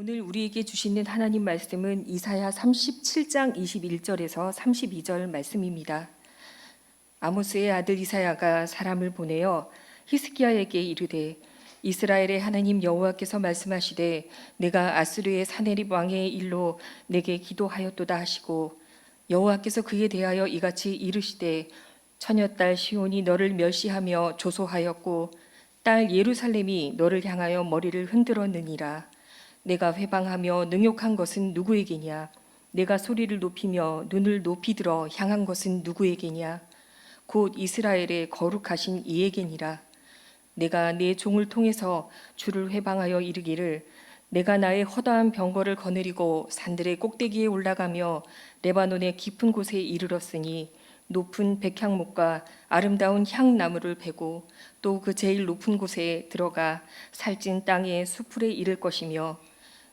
오늘 우리에게 주시는 하나님 말씀은 이사야 37장 21절에서 32절 말씀입니다. 아모스의 아들 이사야가 사람을 보내어 히스기야에게 이르되 이스라엘의 하나님 여호와께서 말씀하시되 내가 아스르의 사네립 왕의 일로 내게 기도하였도다 하시고 여호와께서 그에 대하여 이같이 이르시되 처녀딸 시온이 너를 멸시하며 조소하였고 딸 예루살렘이 너를 향하여 머리를 흔들었느니라. 내가 회방하며 능욕한 것은 누구에게냐? 내가 소리를 높이며 눈을 높이 들어 향한 것은 누구에게냐? 곧 이스라엘의 거룩하신 이에게니라. 내가 내 종을 통해서 주를 회방하여 이르기를 내가 나의 허다한 병거를 거느리고 산들의 꼭대기에 올라가며 레바논의 깊은 곳에 이르렀으니 높은 백향목과 아름다운 향나무를 베고 또 그 제일 높은 곳에 들어가 살찐 땅의 수풀에 이를 것이며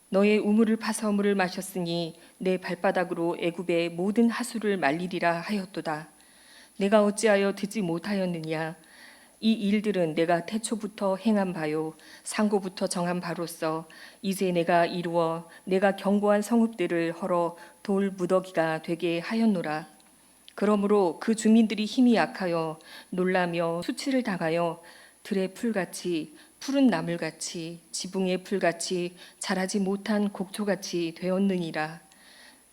너의 우물을 파서 물을 마셨으니 내 발바닥으로 애굽의 모든 하수를 말리리라 하였도다. 내가 어찌하여 듣지 못하였느냐? 이 일들은 내가 태초부터 행한 바요 상고부터 정한 바로서 이제 내가 이루어 내가 경고한 성읍들을 헐어 돌 무더기가 되게 하였노라. 그러므로 그 주민들이 힘이 약하여 놀라며 수치를 당하여 들의 풀같이 푸른 나물같이 지붕의 풀같이 자라지 못한 곡초같이 되었느니라.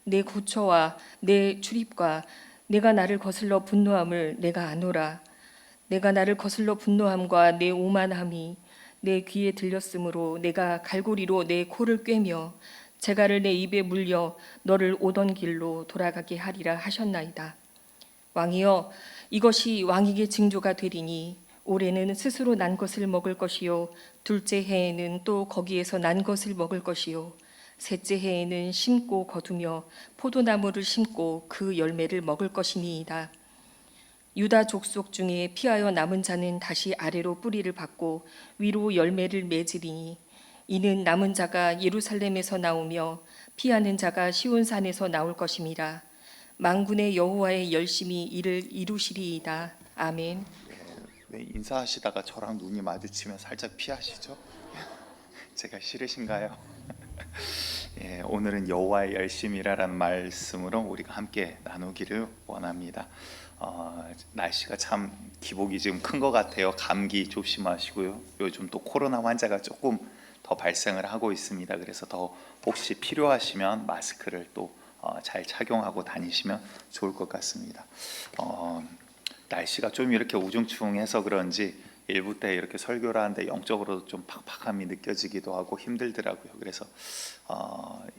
내 고초와 내 출입과 내가 나를 거슬러 분노함을 내가 아노라. 내가 나를 거슬러 분노함과 내 오만함이 내 귀에 들렸으므로 내가 갈고리로 내 코를 꿰며 재갈을 내 입에 물려 너를 오던 길로 돌아가게 하리라 하셨나이다. 왕이여, 이것이 왕에게 징조가 되리니 올해는 스스로 난 것을 먹을 것이요 둘째 해에는 또 거기에서 난 것을 먹을 것이요 셋째 해에는 심고 거두며 포도나무를 심고 그 열매를 먹을 것이니이다. 유다 족속 중에 피하여 남은 자는 다시 아래로 뿌리를 받고 위로 열매를 맺으리니 이는 남은 자가 예루살렘에서 나오며 피하는 자가 시온산에서 나올 것임이라. 만군의 여호와의 열심히 이를 이루시리이다. 아멘. 네, 인사하시다가 저랑 눈이 마주치면 살짝 피하시죠? 제가 싫으신가요? 예, 오늘은 여호와의 열심이라는 말씀으로 우리가 함께 나누기를 원합니다. 날씨가 참 기복이 지금 큰 것 같아요. 감기 조심하시고요. 요즘 또 코로나 환자가 조금 더 발생을 하고 있습니다. 그래서 더 혹시 필요하시면 마스크를 또 잘 착용하고 다니시면 좋을 것 같습니다. 날씨가 좀 이렇게 우중충해서 그런지 일부 때 이렇게 설교를 하는데 영적으로도 좀 팍팍함이 느껴지기도 하고 힘들더라고요. 그래서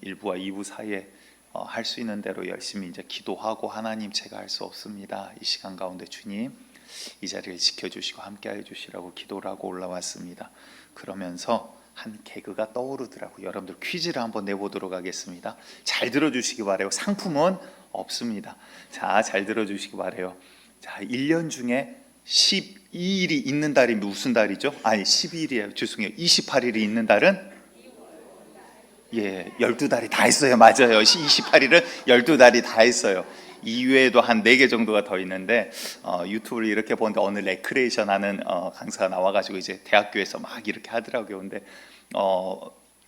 1부와 2부 사이에 할 수 있는 대로 열심히 이제 기도하고 하나님 제가 할 수 없습니다. 이 시간 가운데 주님 이 자리를 지켜주시고 함께해 주시라고 기도를 하고 올라왔습니다. 그러면서 한 개그가 떠오르더라고요. 여러분들 퀴즈를 한번 내보도록 하겠습니다. 잘 들어주시기 바래요. 상품은 없습니다. 자, 잘 들어주시기 바래요. 자, 1년 중에 12일이 있는 달이 무슨 달이죠? 아니 12일이에요. 죄송해요. 28일이 있는 달은 12달이 다 있어요. 맞아요. 28일은 12달이 다 있어요. 이외에도 한 4개 정도가 더 있는데 유튜브를 이렇게 보는데 어느 레크레이션 하는 강사가 나와가지고 이제 대학교에서 막 이렇게 하더라고요. 근데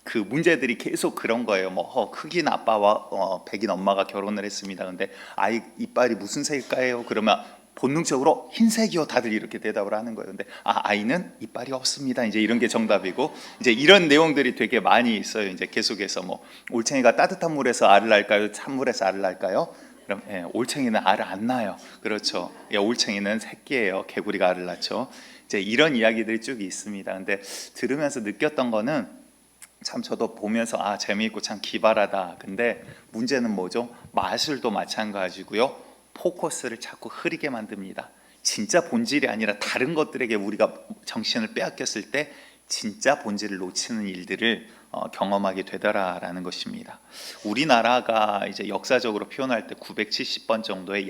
그 문제들이 계속 그런 거예요. 뭐 흑인 아빠와 백인 엄마가 결혼을 했습니다. 근데 아이 이빨이 무슨 색일까요? 그러면 본능적으로 흰색이요. 다들 이렇게 대답을 하는 거예요. 근데 아이는 이빨이 없습니다. 이제 이런 게 정답이고 이제 이런 내용들이 되게 많이 있어요. 이제 계속해서 뭐 올챙이가 따뜻한 물에서 알을 낳을까요? 찬물에서 알을 낳을까요? 그럼 올챙이는 알을 안 낳아요. 그렇죠. 올챙이는 새끼예요. 개구리가 알을 낳죠. 이제 이런 이야기들이 쭉 있습니다. 근데 들으면서 느꼈던 거는 참 저도 보면서 재미있고 참 기발하다. 근데 문제는 뭐죠? 마술도 마찬가지고요. 포커스를 자꾸 흐리게 만듭니다. 진짜 본질이 아니라 다른 것들에게 우리가 정신을 빼앗겼을 때 진짜 본질을 놓치는 일들을 경험하게 되더라라는 것입니다. 우리나라가 이제 역사적으로 표현할 때 970번 정도의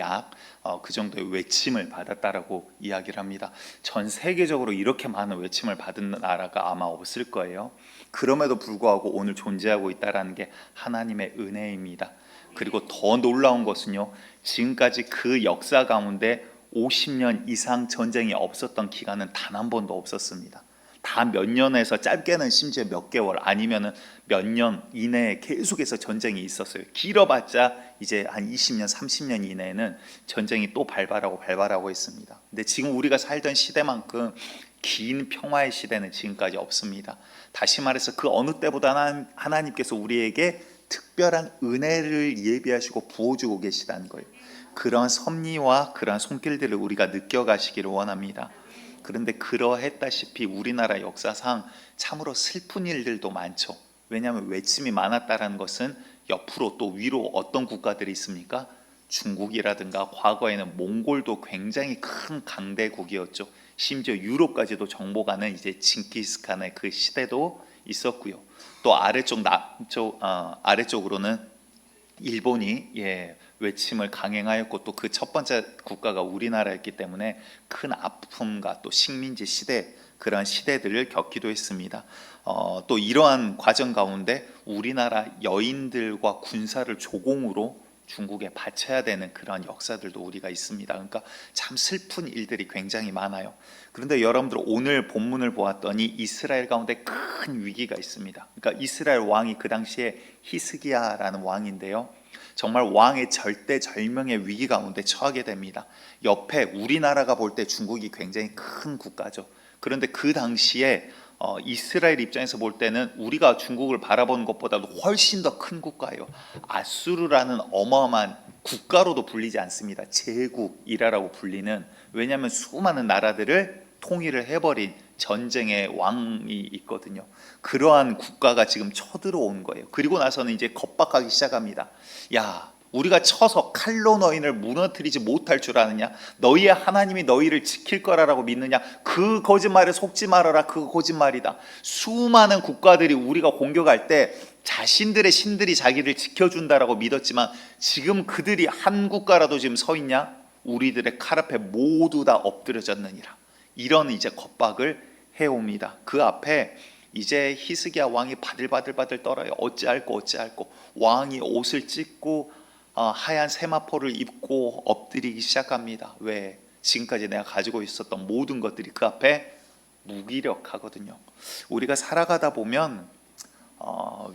그 정도의 외침을 받았다라고 이야기를 합니다. 전 세계적으로 이렇게 많은 외침을 받은 나라가 아마 없을 거예요. 그럼에도 불구하고 오늘 존재하고 있다라는 게 하나님의 은혜입니다. 그리고 더 놀라운 것은요, 지금까지 그 역사 가운데 50년 이상 전쟁이 없었던 기간은 단 한 번도 없었습니다. 다 몇 년에서 짧게는 심지어 몇 개월 아니면은 몇 년 이내에 계속해서 전쟁이 있었어요. 길어봤자 이제 한 20년, 30년 이내에는 전쟁이 또 발발하고 있습니다. 근데 지금 우리가 살던 시대만큼 긴 평화의 시대는 지금까지 없습니다. 다시 말해서 그 어느 때보다 하나님께서 우리에게 특별한 은혜를 예비하시고 부어주고 계시다는 거예요. 그런 섭리와 그런 손길들을 우리가 느껴가시기를 원합니다. 그런데 그러했다시피 우리나라 역사상 참으로 슬픈 일들도 많죠. 왜냐하면 외침이 많았다는 것은 옆으로 또 위로 어떤 국가들이 있습니까? 중국이라든가 과거에는 몽골도 굉장히 큰 강대국이었죠. 심지어 유럽까지도 정복하는 이제 징기스칸의 그 시대도 있었고요. 또 아래쪽으로는 일본이 외침을 강행하였고 또 그 첫 번째 국가가 우리나라였기 때문에 큰 아픔과 또 식민지 시대 그런 시대들을 겪기도 했습니다. 또 이러한 과정 가운데 우리나라 여인들과 군사를 조공으로 중국에 바쳐야 되는 그런 역사들도 우리가 있습니다. 그러니까 참 슬픈 일들이 굉장히 많아요. 그런데 여러분들 오늘 본문을 보았더니 이스라엘 가운데 큰 위기가 있습니다. 그러니까 이스라엘 왕이 그 당시에 히스기야라는 왕인데요. 정말 왕의 절대절명의 위기 가운데 처하게 됩니다. 옆에 우리나라가 볼 때 중국이 굉장히 큰 국가죠. 그런데 그 당시에 이스라엘 입장에서 볼 때는 우리가 중국을 바라보는 것보다도 훨씬 더 큰 국가예요. 아수르라는 어마어마한 국가로도 불리지 않습니다. 제국이라고 불리는, 왜냐하면 수많은 나라들을 통일을 해버린 전쟁의 왕이 있거든요. 그러한 국가가 지금 쳐들어온 거예요. 그리고 나서는 이제 겁박하기 시작합니다. 야, 우리가 쳐서 칼로 너희를 무너뜨리지 못할 줄 아느냐? 너희의 하나님이 너희를 지킬 거라고 믿느냐? 그 거짓말에 속지 말아라. 그 거짓말이다. 수많은 국가들이 우리가 공격할 때 자신들의 신들이 자기를 지켜준다라고 믿었지만 지금 그들이 한 국가라도 지금 서 있냐? 우리들의 칼 앞에 모두 다 엎드려졌느니라. 이런 이제 겁박을 해옵니다. 그 앞에 이제 히스기야 왕이 바들바들 떨어요. 어찌할꼬 왕이 옷을 찢고 하얀 세마포를 입고 엎드리기 시작합니다. 왜? 지금까지 내가 가지고 있었던 모든 것들이 그 앞에 무기력하거든요. 우리가 살아가다 보면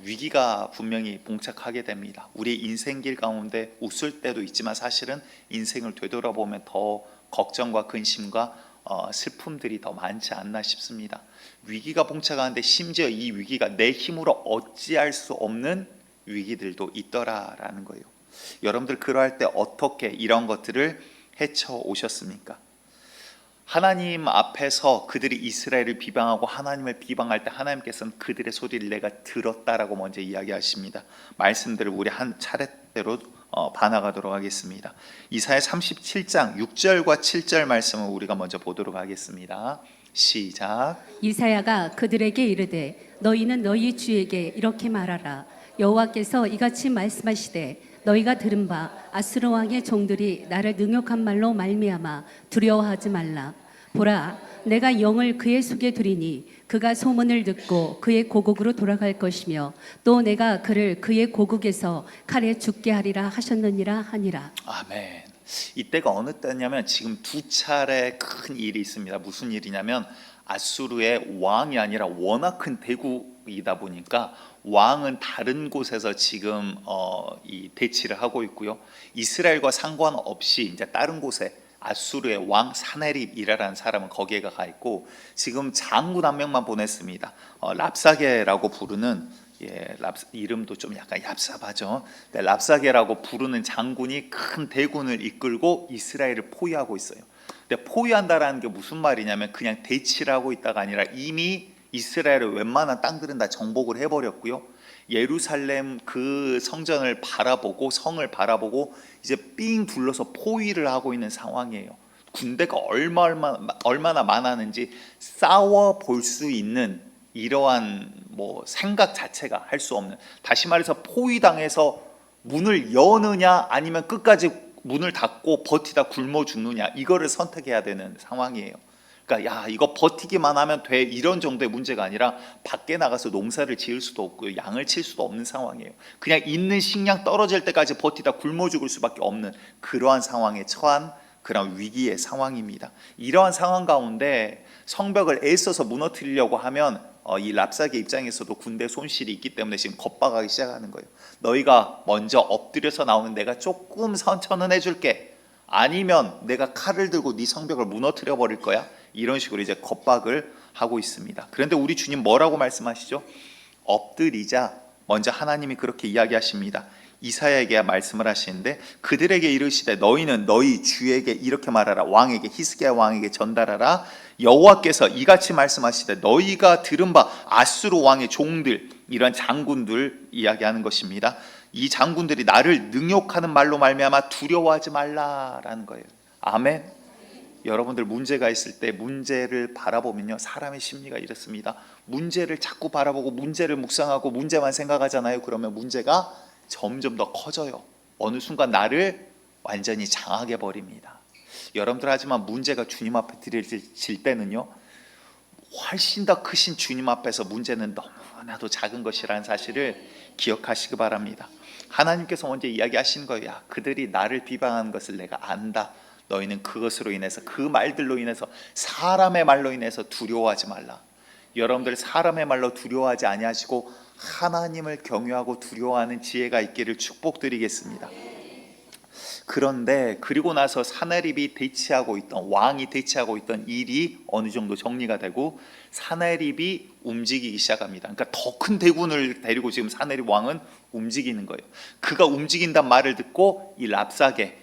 위기가 분명히 봉착하게 됩니다. 우리 인생길 가운데 웃을 때도 있지만 사실은 인생을 되돌아보면 더 걱정과 근심과 슬픔들이 더 많지 않나 싶습니다. 위기가 봉착하는데 심지어 이 위기가 내 힘으로 어찌할 수 없는 위기들도 있더라라는 거예요. 여러분들 그러할 때 어떻게 이런 것들을 헤쳐 오셨습니까? 하나님 앞에서 그들이 이스라엘을 비방하고 하나님을 비방할 때 하나님께서는 그들의 소리를 내가 들었다라고 먼저 이야기하십니다. 말씀들을 우리 한 차례대로 반나가도록 하겠습니다. 이사야 37장 6절과 7절 말씀을 우리가 먼저 보도록 하겠습니다. 시작. 이사야가 그들에게 이르되 너희는 너희 주에게 이렇게 말하라. 여호와께서 이같이 말씀하시되 너희가 들은 바 아수르 왕의 종들이 나를 능욕한 말로 말미암아 두려워하지 말라. 보라, 내가 영을 그의 속에 두리니 그가 소문을 듣고 그의 고국으로 돌아갈 것이며 또 내가 그를 그의 고국에서 칼에 죽게 하리라 하셨느니라 하니라. 아멘. 이때가 어느 때냐면 지금 두 차례 큰 일이 있습니다. 무슨 일이냐면 아수르의 왕이 아니라 워낙 큰 대국이다 보니까 왕은 다른 곳에서 지금 이 대치를 하고 있고요. 이스라엘과 상관없이 이제 다른 곳에 아수르의 왕 사네립이라는 사람은 거기에 가 있고 지금 장군 한 명만 보냈습니다. 랍사게라고 부르는 이름도 좀 약간 얍삽하죠. 랍사게라고 부르는 장군이 큰 대군을 이끌고 이스라엘을 포위하고 있어요. 근데 포위한다라는 게 무슨 말이냐면 그냥 대치를 하고 있다가 아니라 이미 이스라엘의 웬만한 땅들은 다 정복을 해버렸고요. 예루살렘 그 성전을 바라보고 성을 바라보고 이제 삥 둘러서 포위를 하고 있는 상황이에요. 군대가 얼마나 많았는지 싸워 볼 수 있는 이러한 생각 자체가 할 수 없는, 다시 말해서 포위당해서 문을 여느냐 아니면 끝까지 문을 닫고 버티다 굶어 죽느냐 이거를 선택해야 되는 상황이에요. 그러니까 이거 버티기만 하면 돼 이런 정도의 문제가 아니라 밖에 나가서 농사를 지을 수도 없고 양을 칠 수도 없는 상황이에요. 그냥 있는 식량 떨어질 때까지 버티다 굶어 죽을 수밖에 없는 그러한 상황에 처한 그런 위기의 상황입니다. 이러한 상황 가운데 성벽을 애써서 무너뜨리려고 하면 이 랍사게 입장에서도 군대 손실이 있기 때문에 지금 겁박하기 시작하는 거예요. 너희가 먼저 엎드려서 나오면 내가 조금 선처는 해줄게. 아니면 내가 칼을 들고 네 성벽을 무너뜨려 버릴 거야. 이런 식으로 이제 겁박을 하고 있습니다. 그런데 우리 주님 뭐라고 말씀하시죠? 엎드리자. 먼저 하나님이 그렇게 이야기하십니다. 이사야에게 말씀을 하시는데 그들에게 이르시되 너희는 너희 주에게 이렇게 말하라. 왕에게, 히스기야 왕에게 전달하라. 여호와께서 이같이 말씀하시되 너희가 들은 바 아수르 왕의 종들, 이런 장군들 이야기하는 것입니다. 이 장군들이 나를 능욕하는 말로 말미암아 두려워하지 말라라는 거예요. 아멘. 여러분들 문제가 있을 때 문제를 바라보면요, 사람의 심리가 이렇습니다. 문제를 자꾸 바라보고 문제를 묵상하고 문제만 생각하잖아요. 그러면 문제가 점점 더 커져요. 어느 순간 나를 완전히 장악해 버립니다. 여러분들, 하지만 문제가 주님 앞에 드려질 때는요, 훨씬 더 크신 주님 앞에서 문제는 너무나도 작은 것이라는 사실을 기억하시기 바랍니다. 하나님께서 먼저 이야기하신 거예요. 야, 그들이 나를 비방하는 것을 내가 안다. 너희는 그것으로 인해서, 그 말들로 인해서, 사람의 말로 인해서 두려워하지 말라. 여러분들, 사람의 말로 두려워하지 아니하시고 하나님을 경외하고 두려워하는 지혜가 있기를 축복드리겠습니다. 그런데 그리고 나서 사나립이 대치하고 있던, 왕이 대치하고 있던 일이 어느 정도 정리가 되고 사나립이 움직이기 시작합니다. 그러니까 더 큰 대군을 데리고 지금 사나립 왕은 움직이는 거예요. 그가 움직인다는 말을 듣고 이 랍사게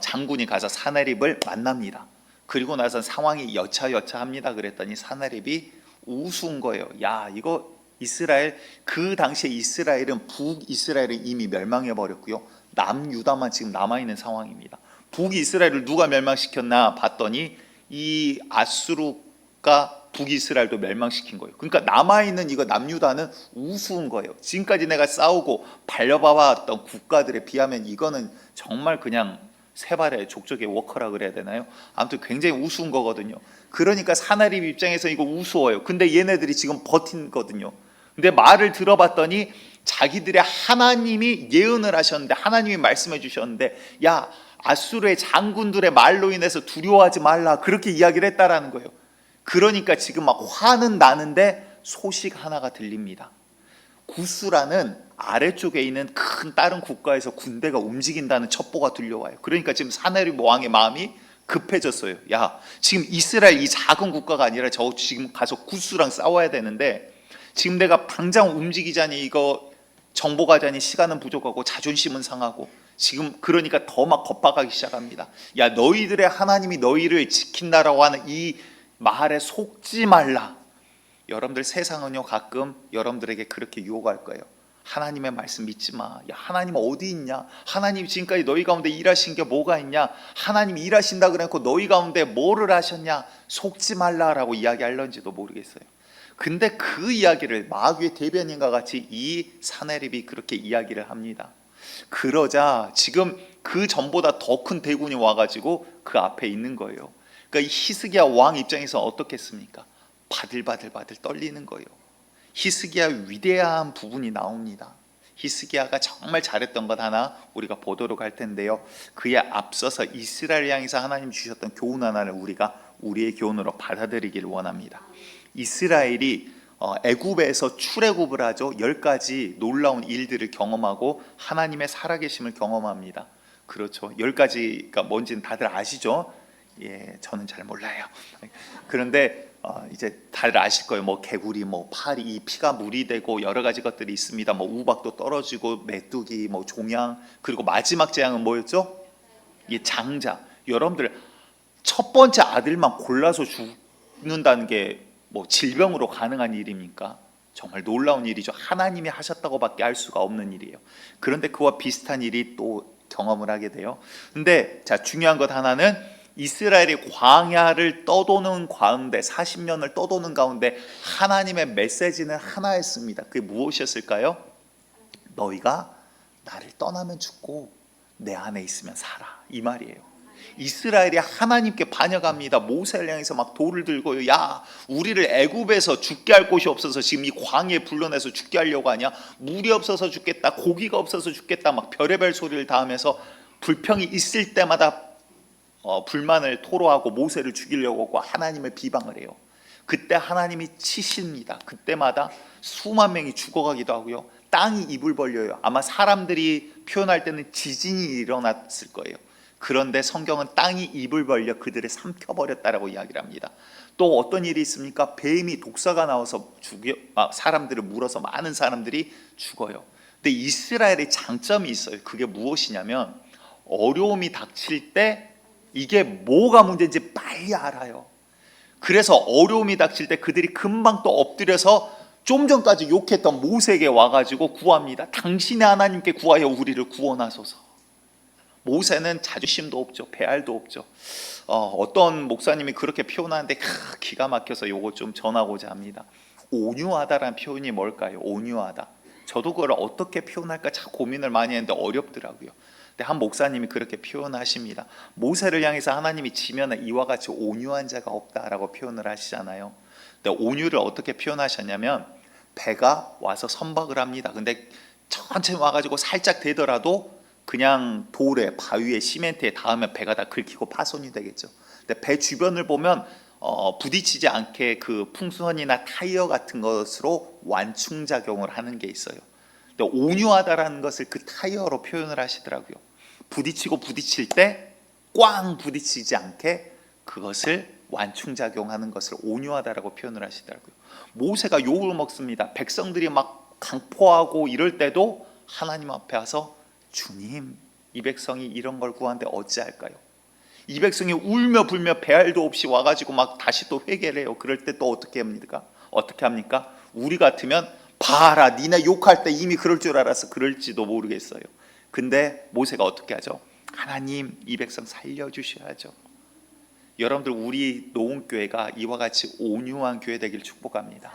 장군이 가서 사나립을 만납니다. 그리고 나서 상황이 여차여차합니다. 그랬더니 사나립이 우스운 거예요. 야, 이거 이스라엘, 그 당시에 이스라엘은 북이스라엘은 이미 멸망해 버렸고요, 남유다만 지금 남아있는 상황입니다. 북이스라엘을 누가 멸망시켰나 봤더니 이 아수르가 북이스라엘도 멸망시킨 거예요. 그러니까 남아있는 이거 남유다는 우스운 거예요. 지금까지 내가 싸우고 발려봐왔던 국가들에 비하면 이거는 정말 그냥 세발의 족적의 워커라 그래야 되나요? 아무튼 굉장히 우스운 거거든요. 그러니까 사나립 입장에서 이거 우스워요. 근데 얘네들이 지금 버틴거든요. 근데 말을 들어봤더니 자기들의 하나님이 예언을 하셨는데, 하나님이 말씀해 주셨는데, 야, 아수르의 장군들의 말로 인해서 두려워하지 말라, 그렇게 이야기를 했다라는 거예요. 그러니까 지금 막 화는 나는데 소식 하나가 들립니다. 구스라는 아래쪽에 있는 큰 다른 국가에서 군대가 움직인다는 첩보가 들려와요. 그러니까 지금 사나립 왕의 마음이 급해졌어요. 야, 지금 이스라엘 이 작은 국가가 아니라 저 지금 가서 구스랑 싸워야 되는데 지금 내가 당장 움직이자니 이거 정보 가자니 시간은 부족하고 자존심은 상하고, 지금 그러니까 더 막 겁박하기 시작합니다. 야, 너희들의 하나님이 너희를 지킨다라고 하는 이 말에 속지 말라. 여러분들, 세상은요 가끔 여러분들에게 그렇게 유혹할 거예요. 하나님의 말씀 믿지 마. 야, 하나님 어디 있냐? 하나님 지금까지 너희 가운데 일하신 게 뭐가 있냐? 하나님 일하신다 그래놓고 너희 가운데 뭐를 하셨냐? 속지 말라라고 이야기할런지도 모르겠어요. 근데 그 이야기를 마귀의 대변인과 같이 이 사나립이 그렇게 이야기를 합니다. 그러자 지금 그 전보다 더 큰 대군이 와가지고 그 앞에 있는 거예요. 그러니까 이 히스기야 왕 입장에서 어떻겠습니까? 바들바들 떨리는 거예요. 히스기야 위대한 부분이 나옵니다. 히스기야가 정말 잘했던 것 하나 우리가 보도록 할 텐데요, 그에 앞서서 이스라엘 향해서 하나님 주셨던 교훈 하나를 우리가 우리의 교훈으로 받아들이기를 원합니다. 이스라엘이 애굽에서 출애굽을 하죠. 10가지 놀라운 일들을 경험하고 하나님의 살아계심을 경험합니다. 그렇죠. 10가지가 뭔지는 다들 아시죠? 예, 저는 잘 몰라요. 그런데 이제 다들 아실 거예요. 뭐 개구리, 뭐 파리, 피가 물이 되고 여러 가지 것들이 있습니다. 뭐 우박도 떨어지고 메뚜기, 뭐 종양, 그리고 마지막 재앙은 뭐였죠? 이 장자. 여러분들, 첫 번째 아들만 골라서 죽는다는 게 뭐 질병으로 가능한 일입니까? 정말 놀라운 일이죠. 하나님이 하셨다고밖에 할 수가 없는 일이에요. 그런데 그와 비슷한 일이 또 경험을 하게 돼요. 근데 자, 중요한 것 하나는 이스라엘이 광야를 떠도는 가운데, 40년을 떠도는 가운데 하나님의 메시지는 하나였습니다. 그게 무엇이었을까요? 너희가 나를 떠나면 죽고 내 안에 있으면 살아, 이 말이에요. 이스라엘이 하나님께 반역합니다. 모세를 향해서 막 돌을 들고요. 야, 우리를 애굽에서 죽게 할 곳이 없어서 지금 이 광야에 불러내서 죽게 하려고 하냐? 물이 없어서 죽겠다, 고기가 없어서 죽겠다, 막 별의별 소리를 다 하면서 불평이 있을 때마다 불만을 토로하고 모세를 죽이려고 하고 하나님을 비방을 해요. 그때 하나님이 치십니다. 그때마다 수만 명이 죽어가기도 하고요. 땅이 입을 벌려요. 아마 사람들이 표현할 때는 지진이 일어났을 거예요. 그런데 성경은 땅이 입을 벌려 그들을 삼켜버렸다라고 이야기를 합니다. 또 어떤 일이 있습니까? 뱀이 독사가 나와서 사람들을 물어서 많은 사람들이 죽어요. 근데 이스라엘의 장점이 있어요. 그게 무엇이냐면 어려움이 닥칠 때 이게 뭐가 문제인지 빨리 알아요. 그래서 어려움이 닥칠 때 그들이 금방 또 엎드려서 좀 전까지 욕했던 모세에게 와가지고 구합니다. 당신의 하나님께 구하여 우리를 구원하소서. 모세는 자존심도 없죠. 배알도 없죠. 어떤 목사님이 그렇게 표현하는데 기가 막혀서 요거 좀 전하고자 합니다. 온유하다라는 표현이 뭘까요? 온유하다. 저도 그걸 어떻게 표현할까 참 고민을 많이 했는데 어렵더라고요. 근데 한 목사님이 그렇게 표현하십니다. 모세를 향해서 하나님이 지면에 이와 같이 온유한 자가 없다라고 표현을 하시잖아요. 근데 온유를 어떻게 표현하셨냐면 배가 와서 선박을 합니다. 근데 천천히 와가지고 살짝 되더라도 그냥 돌에 바위에 시멘트에 닿으면 배가 다 긁히고 파손이 되겠죠. 근데 배 주변을 보면 부딪히지 않게 그 풍선이나 타이어 같은 것으로 완충작용을 하는 게 있어요. 근데 온유하다라는 것을 그 타이어로 표현을 하시더라고요. 부딪히고 부딪힐 때 꽝 부딪히지 않게 그것을 완충작용하는 것을 온유하다라고 표현을 하시더라고요. 모세가 욕을 먹습니다. 백성들이 막 강포하고 이럴 때도 하나님 앞에 와서 주님, 이 백성이 이런 걸 구하는데 어찌할까요? 이 백성이 울며 불며 배알도 없이 와가지고 막 다시 또 회개를 해요. 그럴 때 또 어떻게 합니까? 우리 같으면 봐라, 니네 욕할 때 이미 그럴 줄 알아서 그럴지도 모르겠어요. 근데 모세가 어떻게 하죠? 하나님, 이 백성 살려주셔야죠. 여러분들, 우리 노원교회가 이와 같이 온유한 교회 되길 축복합니다.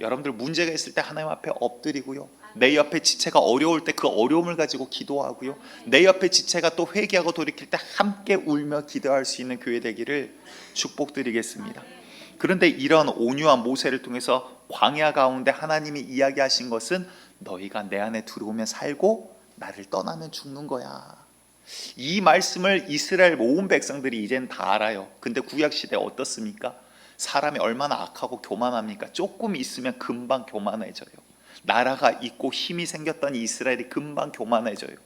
여러분들 문제가 있을 때 하나님 앞에 엎드리고요, 내 옆에 지체가 어려울 때 그 어려움을 가지고 기도하고요, 내 옆에 지체가 또 회개하고 돌이킬 때 함께 울며 기도할 수 있는 교회 되기를 축복드리겠습니다. 그런데 이런 온유한 모세를 통해서 광야 가운데 하나님이 이야기하신 것은 너희가 내 안에 들어오면 살고 나를 떠나면 죽는 거야. 이 말씀을 이스라엘 모든 백성들이 이제는 다 알아요. 근데 구약시대 어떻습니까? 사람이 얼마나 악하고 교만합니까? 조금 있으면 금방 교만해져요. 나라가 있고 힘이 생겼던 이스라엘이 금방 교만해져요.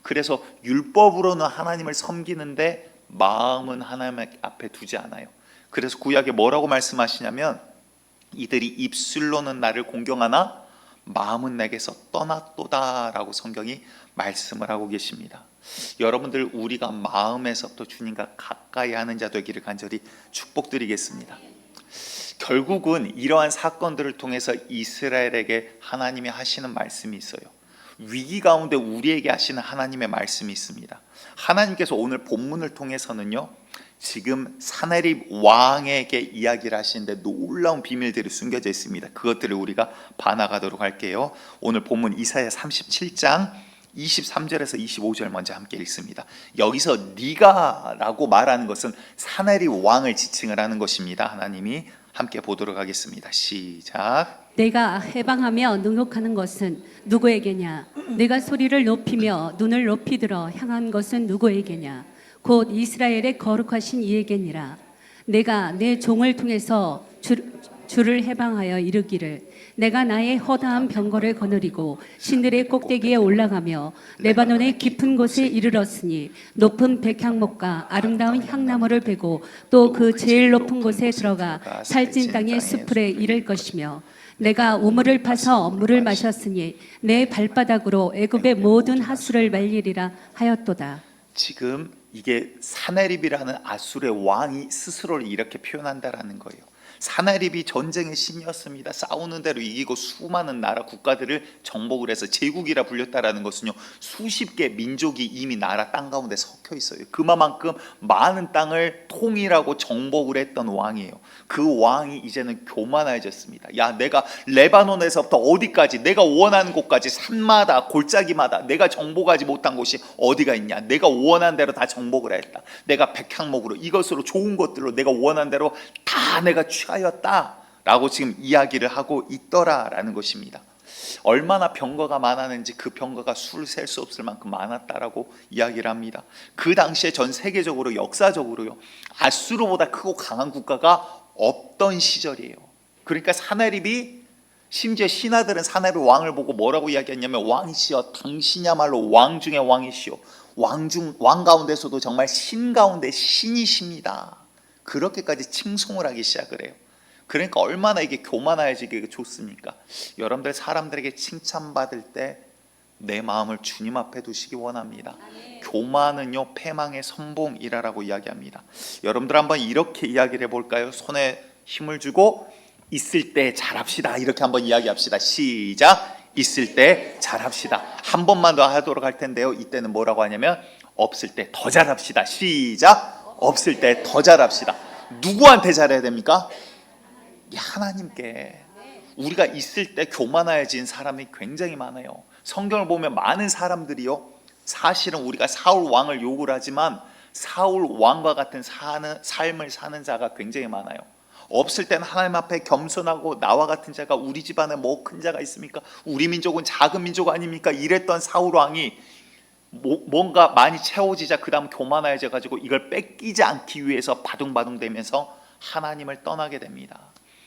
그래서 율법으로는 하나님을 섬기는데 마음은 하나님 앞에 두지 않아요. 그래서 구약에 뭐라고 말씀하시냐면 이들이 입술로는 나를 공경하나 마음은 내게서 떠났도다라고 성경이 말씀을 하고 계십니다. 여러분들, 우리가 마음에서부터 주님과 가까이 하는 자 되기를 간절히 축복드리겠습니다. 결국은 이러한 사건들을 통해서 이스라엘에게 하나님이 하시는 말씀이 있어요. 위기 가운데 우리에게 하시는 하나님의 말씀이 있습니다. 하나님께서 오늘 본문을 통해서는요, 지금 사내립 왕에게 이야기를 하시는데 놀라운 비밀들이 숨겨져 있습니다. 그것들을 우리가 봐나가도록 할게요. 오늘 본문 이사야 37장 23절에서 25절 먼저 함께 읽습니다. 여기서 네가 라고 말하는 것은 사내립 왕을 지칭을 하는 것입니다. 하나님이 함께 보도록 하겠습니다. 시작. 내가 해방하며 능욕하는 것은 누구에게냐? 내가 소리를 높이며 눈을 높이 들어 향한 것은 누구에게냐? 곧 이스라엘의 거룩하신 이에게니라. 내가 내 종을 통해서 주를 해방하여 이르기를 내가 나의 허다한 병거를 거느리고 신들의 꼭대기에 올라가며 레바논의 깊은 곳에 이르렀으니 높은 백향목과 아름다운 향나무를 베고 또 그 제일 높은 곳에 들어가 살찐 땅의 수풀에 이를 것이며 내가 우물을 파서 물을 마셨으니 내 발바닥으로 애굽의 모든 하수를 말리리라 하였도다. 지금 이게 사내립이라는 아수르의 왕이 스스로를 이렇게 표현한다라는 거예요. 사내립이 전쟁의 신이었습니다. 싸우는 대로 이기고 수많은 나라 국가들을 정복을 해서 제국이라 불렸다라는 것은요, 수십 개 민족이 이미 나라 땅 가운데 섞여 있어요. 그만큼 많은 땅을 통일하고 정복을 했던 왕이에요. 그 왕이 이제는 교만해졌습니다. 야, 내가 레바논에서부터 어디까지, 내가 원하는 곳까지, 산마다 골짜기마다 내가 정복하지 못한 곳이 어디가 있냐? 내가 원하는 대로 다 정복을 했다. 내가 백향목으로 이것으로 좋은 것들로 내가 원하는 대로 다 내가 취하였다라고 지금 이야기를 하고 있더라라는 것입니다. 얼마나 병거가 많았는지 그 병거가 술 셀 수 없을 만큼 많았다라고 이야기를 합니다. 그 당시에 전 세계적으로 역사적으로요, 아수르보다 크고 강한 국가가 없던 시절이에요. 그러니까 사내립이, 심지어 신하들은 사내립 왕을 보고 뭐라고 이야기했냐면, 왕이시여 당신이야말로 왕 중의 왕이시오, 왕 가운데서도 정말 신 가운데 신이십니다. 그렇게까지 칭송을 하기 시작을 해요. 그러니까 얼마나 이게 교만해야지 이게 좋습니까? 여러분들 사람들에게 칭찬받을 때 내 마음을 주님 앞에 두시기 원합니다. 교만은요 패망의 선봉이라고 이야기합니다. 여러분들 한번 이렇게 이야기를 해볼까요? 손에 힘을 주고 있을 때 잘합시다, 이렇게 한번 이야기합시다. 시작. 있을 때 잘합시다. 한 번만 더 하도록 할 텐데요, 이때는 뭐라고 하냐면 없을 때 더 잘합시다. 시작. 없을 때 더 잘합시다. 누구한테 잘해야 됩니까? 하나님께. 우리가 있을 때 교만해진 사람이 굉장히 많아요. 성경을 보면 많은 사람들이요, 사실은 우리가 사울 왕을 욕을 하지만 사울 왕과 같은 삶을 사는 자가 굉장히 많아요. 없을 때는 하나님 앞에 겸손하고, 나와 같은 자가 우리 집안에 뭐 큰 자가 있습니까? 우리 민족은 작은 민족 아닙니까? 이랬던 사울 왕이 뭔가 많이 채워지자 그 다음 교만해져 가지고 이걸 뺏기지 않기 위해서 바둥바둥 되면서 하나님을 떠나게 됩니다.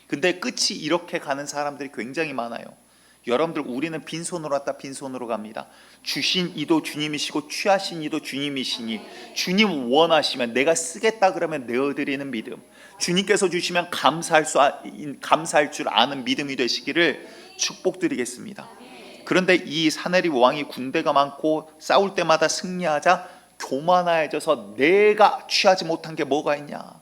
근데 끝이 이렇게 가는 사람들이 굉장히 많아요. 여러분들, 우리는 빈손으로 왔다 빈손으로 갑니다. 주신 이도 주님이시고 취하신 이도 주님이시니, 주님 원하시면 내가 쓰겠다 그러면 내어드리는 믿음, 주님께서 주시면 감사할 줄 아는 믿음이 되시기를 축복드리겠습니다. 그런데 이 사내립 왕이 군대가 많고 싸울 때마다 승리하자 교만해져서 내가 취하지 못한 게 뭐가 있냐,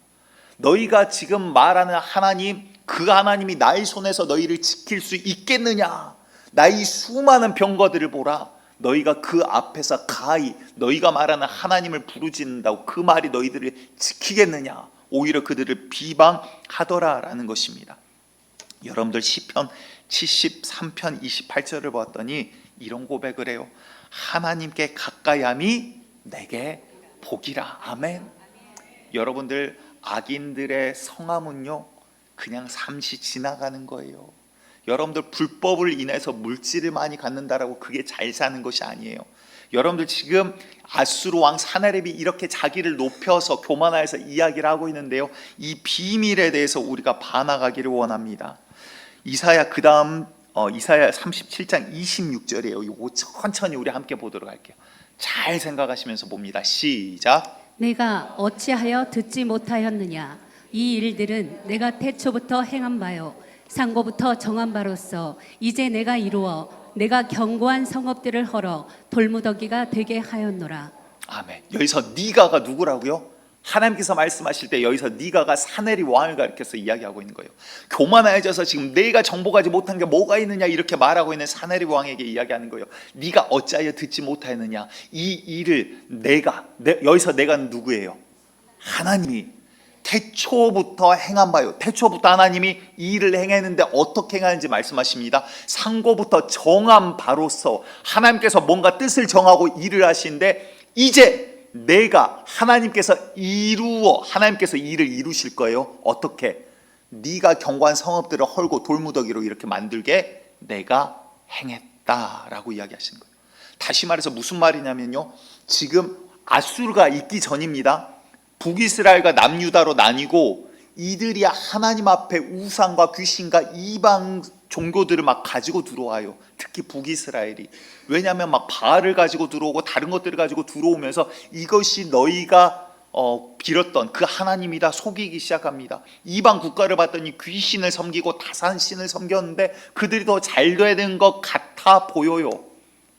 너희가 지금 말하는 하나님, 그 하나님이 나의 손에서 너희를 지킬 수 있겠느냐, 나의 수많은 병거들을 보라, 너희가 그 앞에서 가히 너희가 말하는 하나님을 부르짖는다고 그 말이 너희들을 지키겠느냐, 오히려 그들을 비방하더라라는 것입니다. 여러분들 시편 73편 28절을 보았더니 이런 고백을 해요. 하나님께 가까이함이 내게 복이라. 아멘. 여러분들, 악인들의 성함은요 그냥 잠시 지나가는 거예요. 여러분들, 불법을 인해서 물질을 많이 갖는다라고 그게 잘 사는 것이 아니에요. 여러분들, 지금 아수르 왕 사내립이 이렇게 자기를 높여서 교만해서 이야기를 하고 있는데요, 이 비밀에 대해서 우리가 반항하기를 원합니다. 이사야, 그 다음 이사야 37장 26절이에요. 이거 천천히 우리 함께 보도록 할게요. 잘 생각하시면서 봅니다. 시작. 내가 어찌하여 듣지 못하였느냐, 이 일들은 내가 태초부터 행한 바요 상고부터 정한 바로서 이제 내가 이루어 내가 견고한 성읍들을 헐어 돌무더기가 되게 하였노라. 아멘. 여기서 니가가 누구라고요? 하나님께서 말씀하실 때 여기서 니가가 사내립 왕을 가리켜서 이야기하고 있는 거예요. 교만해져서 지금 내가 정복하지 못한 게 뭐가 있느냐 이렇게 말하고 있는 사내립 왕에게 이야기하는 거예요. 네가 어찌하여 듣지 못하였느냐, 이 일을 여기서 내가 누구예요? 하나님이 태초부터 행한 바요. 태초부터 하나님이 이 일을 행했는데 어떻게 행하는지 말씀하십니다. 상고부터 정한 바로서 하나님께서 뭔가 뜻을 정하고 일을 하시는데, 이제 내가 하나님께서 일을 이루실 거예요. 어떻게? 네가 견고한 성읍들을 헐고 돌무더기로 이렇게 만들게 내가 행했다라고 이야기하시는 거예요. 다시 말해서 무슨 말이냐면요, 지금 아수르가 있기 전입니다. 북이스라엘과 남유다로 나뉘고 이들이 하나님 앞에 우상과 귀신과 이방 종교들을 막 가지고 들어와요. 특히 북이스라엘이. 왜냐하면 막 바알을 가지고 들어오고 다른 것들을 가지고 들어오면서 이것이 너희가 빌었던 그 하나님이다 속이기 시작합니다. 이방 국가를 봤더니 귀신을 섬기고 다산신을 섬겼는데 그들이 더 잘 되는 것 같아 보여요.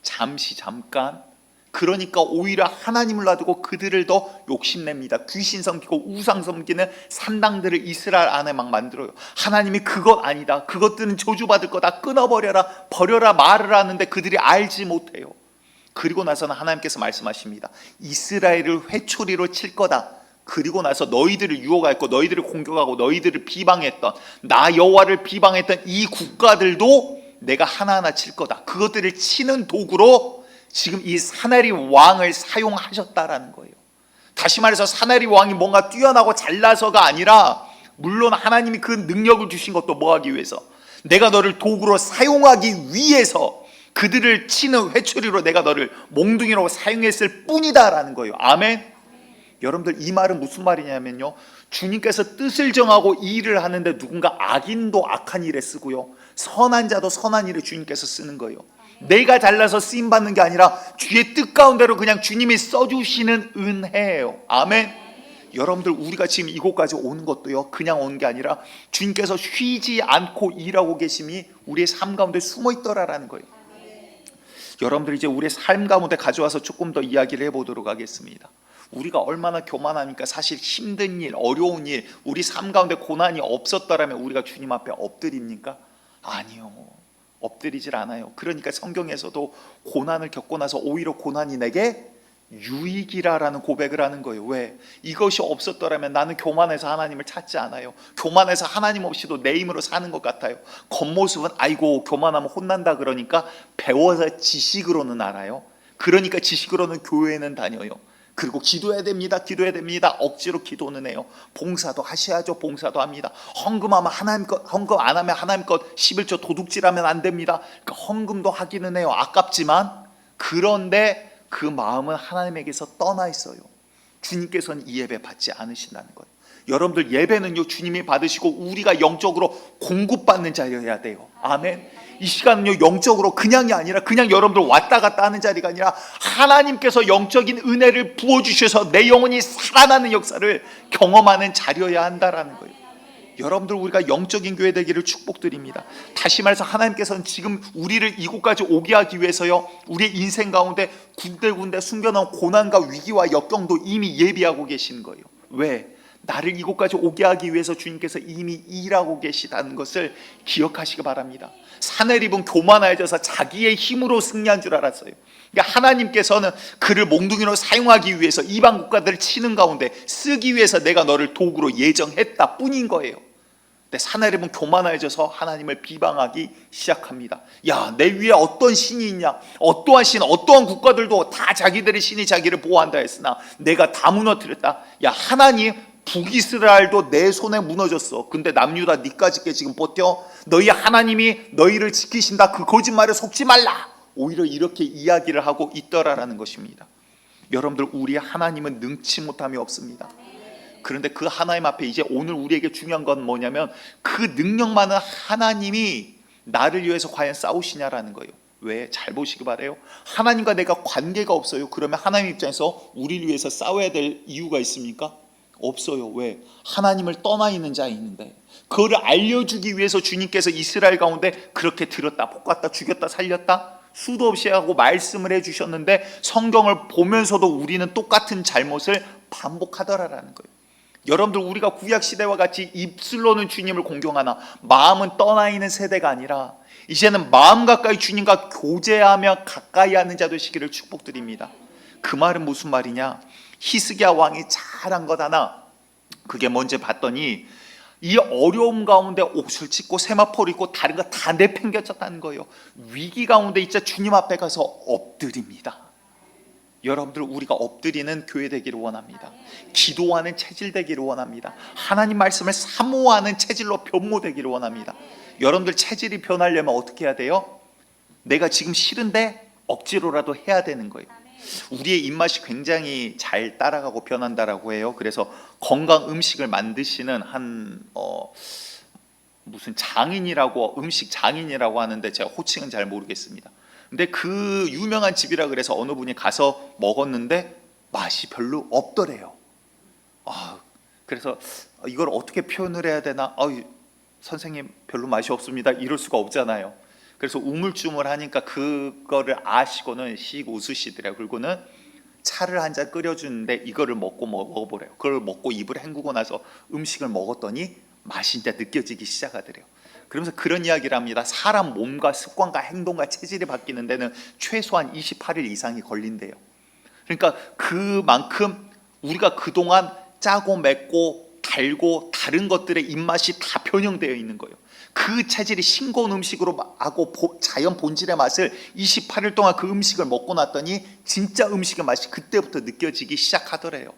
잠깐. 그러니까 오히려 하나님을 놔두고 그들을 더 욕심냅니다. 귀신 섬기고 우상 섬기는 산당들을 이스라엘 안에 막 만들어요. 하나님이 그것 아니다, 그것들은 저주받을 거다, 끊어버려라, 버려라 말을 하는데 그들이 알지 못해요. 그리고 나서는 하나님께서 말씀하십니다. 이스라엘을 회초리로 칠 거다. 그리고 나서 너희들을 유혹하였고 너희들을 공격하고 너희들을 비방했던, 나 여호와를 비방했던 이 국가들도 내가 하나하나 칠 거다. 그것들을 치는 도구로 지금 이 사내립 왕을 사용하셨다라는 거예요. 다시 말해서 사내립 왕이 뭔가 뛰어나고 잘나서가 아니라, 물론 하나님이 그 능력을 주신 것도 뭐 하기 위해서? 내가 너를 도구로 사용하기 위해서 그들을 치는 회초리로 내가 너를 몽둥이로 사용했을 뿐이다라는 거예요. 아멘. 여러분들, 이 말은 무슨 말이냐면요, 주님께서 뜻을 정하고 이 일을 하는데 누군가 악인도 악한 일에 쓰고요, 선한 자도 선한 일에 주님께서 쓰는 거예요. 내가 잘나서 쓰임받는 게 아니라 주의 뜻 가운데로 그냥 주님이 써주시는 은혜예요. 아멘. 여러분들, 우리가 지금 이곳까지 오는 것도요, 그냥 오는 게 아니라 주님께서 쉬지 않고 일하고 계심이 우리의 삶 가운데 숨어 있더라라는 거예요. 여러분들, 이제 우리의 삶 가운데 가져와서 조금 더 이야기를 해보도록 하겠습니다. 우리가 얼마나 교만하니까 사실 힘든 일, 어려운 일, 우리 삶 가운데 고난이 없었더라면 우리가 주님 앞에 엎드립니까? 아니요, 엎드리질 않아요. 그러니까 성경에서도 고난을 겪고 나서 오히려 고난이 내게 유익이라라는 고백을 하는 거예요. 왜? 이것이 없었더라면 나는 교만해서 하나님을 찾지 않아요. 교만해서 하나님 없이도 내 힘으로 사는 것 같아요. 겉모습은 아이고 교만하면 혼난다 그러니까 배워서 지식으로는 알아요. 그러니까 지식으로는 교회는 다녀요. 그리고 기도해야 됩니다. 기도해야 됩니다. 억지로 기도는 해요. 봉사도 하셔야죠. 봉사도 합니다. 헌금하면 하나님 것, 헌금 안 하면 하나님 것, 11조 도둑질하면 안 됩니다. 그러니까 헌금도 하기는 해요. 아깝지만. 그런데 그 마음은 하나님에게서 떠나 있어요. 주님께서는 이 예배 받지 않으신다는 거예요. 여러분들, 예배는요 주님이 받으시고 우리가 영적으로 공급받는 자리여야 돼요. 아멘. 이 시간은요 영적으로 그냥이 아니라 그냥 여러분들 왔다 갔다 하는 자리가 아니라 하나님께서 영적인 은혜를 부어주셔서 내 영혼이 살아나는 역사를 경험하는 자리여야 한다라는 거예요. 여러분들, 우리가 영적인 교회 되기를 축복드립니다. 다시 말해서 하나님께서는 지금 우리를 이곳까지 오게 하기 위해서요, 우리의 인생 가운데 군데군데 숨겨놓은 고난과 위기와 역경도 이미 예비하고 계시는 거예요. 왜? 나를 이곳까지 오게 하기 위해서 주님께서 이미 일하고 계시다는 것을 기억하시기 바랍니다. 사내립은 교만해져서 자기의 힘으로 승리한 줄 알았어요. 그러니까 하나님께서는 그를 몽둥이로 사용하기 위해서 이방 국가들을 치는 가운데 쓰기 위해서 내가 너를 도구로 예정했다 뿐인 거예요. 근데 사내립은 교만해져서 하나님을 비방하기 시작합니다. 야, 내 위에 어떤 신이 있냐? 어떠한 신, 어떠한 국가들도 다 자기들의 신이 자기를 보호한다 했으나 내가 다 무너뜨렸다. 야, 하나님, 북이스라엘도 내 손에 무너졌어. 근데 남유다 니까짓게 지금 버텨? 너희 하나님이 너희를 지키신다. 그 거짓말에 속지 말라. 오히려 이렇게 이야기를 하고 있더라라는 것입니다. 여러분들, 우리 하나님은 능치 못함이 없습니다. 그런데 그 하나님 앞에 이제 오늘 우리에게 중요한 건 뭐냐면 그 능력 많은 하나님이 나를 위해서 과연 싸우시냐라는 거예요. 왜? 잘 보시기 바래요. 하나님과 내가 관계가 없어요. 그러면 하나님 입장에서 우리를 위해서 싸워야 될 이유가 있습니까? 없어요. 왜? 하나님을 떠나 있는 자 있는데 그거를 알려주기 위해서 주님께서 이스라엘 가운데 그렇게 들었다 볶았다 죽였다 살렸다 수도 없이 하고 말씀을 해주셨는데 성경을 보면서도 우리는 똑같은 잘못을 반복하더라라는 거예요. 여러분들, 우리가 구약시대와 같이 입술로는 주님을 공경하나 마음은 떠나 있는 세대가 아니라 이제는 마음 가까이 주님과 교제하며 가까이 하는 자 되시기를 축복드립니다. 그 말은 무슨 말이냐? 히스기야 왕이 잘한 것 하나, 그게 뭔지 봤더니 이 어려움 가운데 옷을 찢고 세마포를 입고 다른 거 다 내팽개쳤다는 거예요. 위기 가운데 있자 주님 앞에 가서 엎드립니다. 여러분들, 우리가 엎드리는 교회 되기를 원합니다. 기도하는 체질 되기를 원합니다. 하나님 말씀을 사모하는 체질로 변모되기를 원합니다. 여러분들, 체질이 변하려면 어떻게 해야 돼요? 내가 지금 싫은데 억지로라도 해야 되는 거예요. 우리의 입맛이 굉장히 잘 따라가고 변한다라고 해요. 그래서 건강 음식을 만드시는 무슨 장인이라고, 음식 장인이라고 하는데 제가 호칭은 잘 모르겠습니다. 근데 그 유명한 집이라 그래서 어느 분이 가서 먹었는데 맛이 별로 없더래요. 그래서 이걸 어떻게 표현을 해야 되나? 선생님, 별로 맛이 없습니다. 이럴 수가 없잖아요. 그래서 우물쭈물하니까 그거를 아시고는 씩 웃으시더래요. 그리고는 차를 한 잔 끓여주는데 이거를 먹어보래요. 그걸 먹고 입을 헹구고 나서 음식을 먹었더니 맛이 이제 느껴지기 시작하더래요. 그러면서 그런 이야기를 합니다. 사람 몸과 습관과 행동과 체질이 바뀌는 데는 최소한 28일 이상이 걸린대요. 그러니까 그만큼 우리가 그동안 짜고 맵고 달고 다른 것들의 입맛이 다 변형되어 있는 거예요. 그 체질이 싱거운 음식으로 하고 자연 본질의 맛을 28일 동안 그 음식을 먹고 났더니 진짜 음식의 맛이 그때부터 느껴지기 시작하더래요.